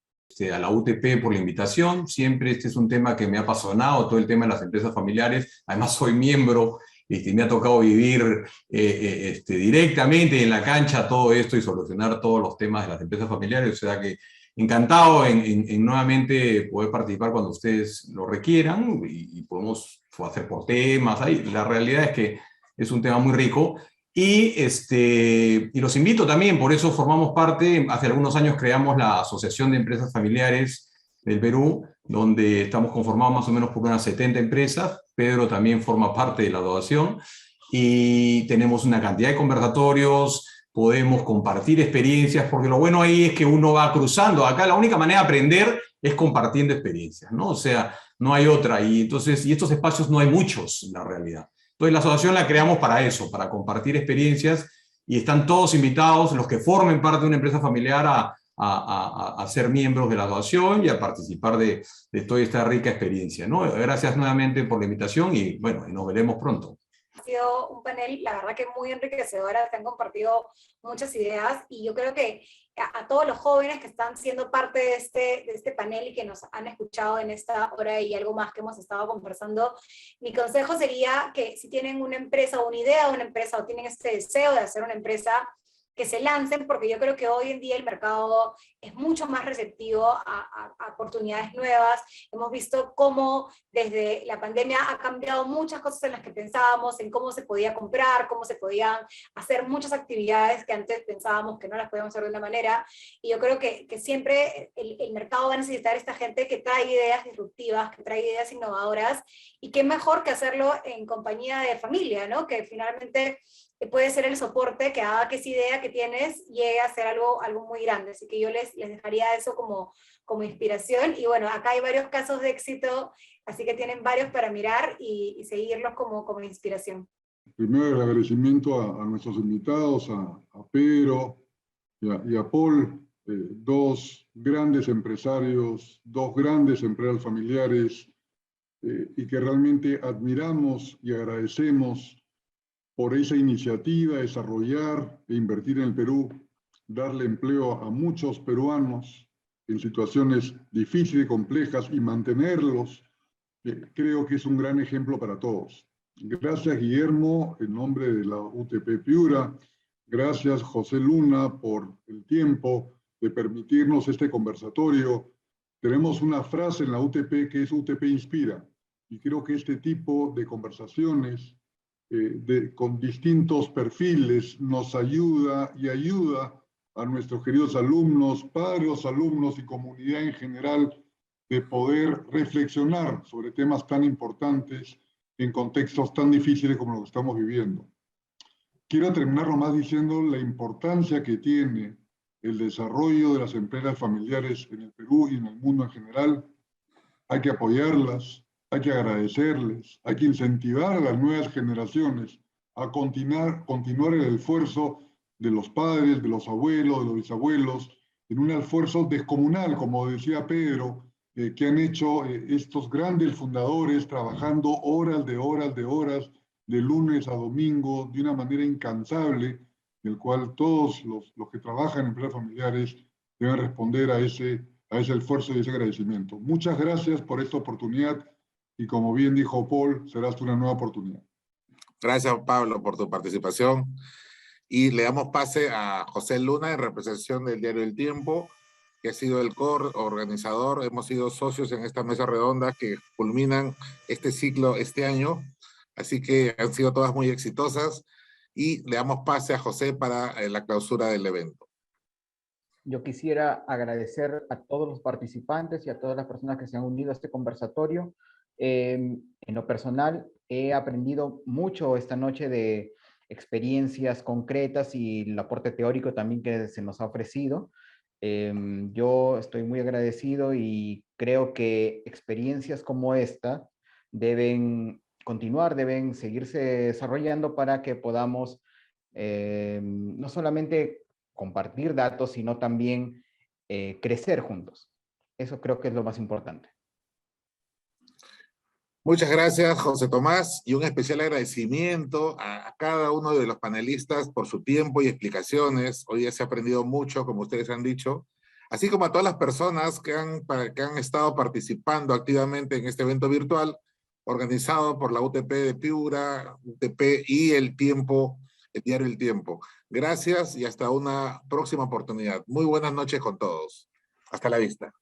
[SPEAKER 5] A la UTP por la invitación. Siempre este es un tema que me ha apasionado, todo el tema de las empresas familiares. Además soy miembro, me ha tocado vivir directamente en la cancha todo esto y solucionar todos los temas de las empresas familiares. O sea que encantado en nuevamente poder participar cuando ustedes lo requieran y podemos hacer por temas. La realidad es que es un tema muy rico. Y los invito también, por eso formamos parte, hace algunos años creamos la Asociación de Empresas Familiares del Perú, donde estamos conformados más o menos por unas 70 empresas. Pedro también forma parte de la asociación, y tenemos una cantidad de conversatorios, podemos compartir experiencias, porque lo bueno ahí es que uno va cruzando. Acá la única manera de aprender es compartiendo experiencias, ¿no? O sea, no hay otra, y estos espacios no hay muchos en la realidad. Entonces la asociación la creamos para eso, para compartir experiencias, y están todos invitados, los que formen parte de una empresa familiar, a ser miembros de la asociación y a participar de toda esta rica experiencia, ¿no? Gracias nuevamente por la invitación, y bueno, nos veremos pronto.
[SPEAKER 6] Ha sido un panel, la verdad que muy enriquecedora, se han compartido muchas ideas, y yo creo que a todos los jóvenes que están siendo parte de este panel y que nos han escuchado en esta hora y algo más que hemos estado conversando, mi consejo sería que si tienen una empresa o una idea de una empresa o tienen este deseo de hacer una empresa, que se lancen, porque yo creo que hoy en día el mercado es mucho más receptivo a oportunidades nuevas. Hemos visto cómo desde la pandemia ha cambiado muchas cosas en las que pensábamos, en cómo se podía comprar, cómo se podían hacer muchas actividades que antes pensábamos que no las podíamos hacer de una manera, y yo creo que siempre el mercado va a necesitar esta gente que trae ideas disruptivas, que trae ideas innovadoras, y qué mejor que hacerlo en compañía de familia, ¿no? Que finalmente puede ser el soporte que haga que esa idea que tienes llegue a ser algo muy grande. Así que yo les dejaría eso como inspiración. Y bueno, acá hay varios casos de éxito, así que tienen varios para mirar y seguirlos como inspiración.
[SPEAKER 3] Primero, el agradecimiento a nuestros invitados, a Pedro y a Paul, dos grandes empresarios, dos grandes empresas familiares, y que realmente admiramos y agradecemos por esa iniciativa, desarrollar e invertir en el Perú, darle empleo a muchos peruanos en situaciones difíciles y complejas, y mantenerlos, creo que es un gran ejemplo para todos. Gracias, Guillermo, en nombre de la UTP Piura. Gracias, José Luna, por el tiempo de permitirnos este conversatorio. Tenemos una frase en la UTP que es UTP Inspira, y creo que este tipo de conversaciones con distintos perfiles nos ayuda y ayuda a nuestros queridos alumnos, padres, alumnos y comunidad en general, de poder reflexionar sobre temas tan importantes en contextos tan difíciles como los que estamos viviendo. Quiero terminar nomás diciendo la importancia que tiene el desarrollo de las empresas familiares en el Perú y en el mundo en general. Hay que apoyarlas, hay que agradecerles, hay que incentivar a las nuevas generaciones a continuar el esfuerzo de los padres, de los abuelos, de los bisabuelos, en un esfuerzo descomunal, como decía Pedro, que han hecho estos grandes fundadores, trabajando horas, de lunes a domingo, de una manera incansable, del cual todos los que trabajan en empresas familiares deben responder a ese esfuerzo y ese agradecimiento. Muchas gracias por esta oportunidad, y como bien dijo Paul, será hasta una nueva oportunidad.
[SPEAKER 1] Gracias, Pablo, por tu participación. Y le damos pase a José Luna, en representación del diario El Tiempo, que ha sido el organizador. Hemos sido socios en esta mesa redonda que culminan este ciclo este año, así que han sido todas muy exitosas, y le damos pase a José para la clausura del evento.
[SPEAKER 2] Yo quisiera agradecer a todos los participantes y a todas las personas que se han unido a este conversatorio. En lo personal, he aprendido mucho esta noche de experiencias concretas y el aporte teórico también que se nos ha ofrecido. Yo estoy muy agradecido y creo que experiencias como esta deben continuar, deben seguirse desarrollando para que podamos no solamente compartir datos, sino también crecer juntos. Eso creo que es lo más importante.
[SPEAKER 1] Muchas gracias, José Tomás, y un especial agradecimiento a cada uno de los panelistas por su tiempo y explicaciones. Hoy ya se ha aprendido mucho, como ustedes han dicho, así como a todas las personas que han estado participando activamente en este evento virtual organizado por la UTP de Piura, UTP y El Tiempo, el diario El Tiempo. Gracias y hasta una próxima oportunidad. Muy buenas noches con todos. Hasta la vista.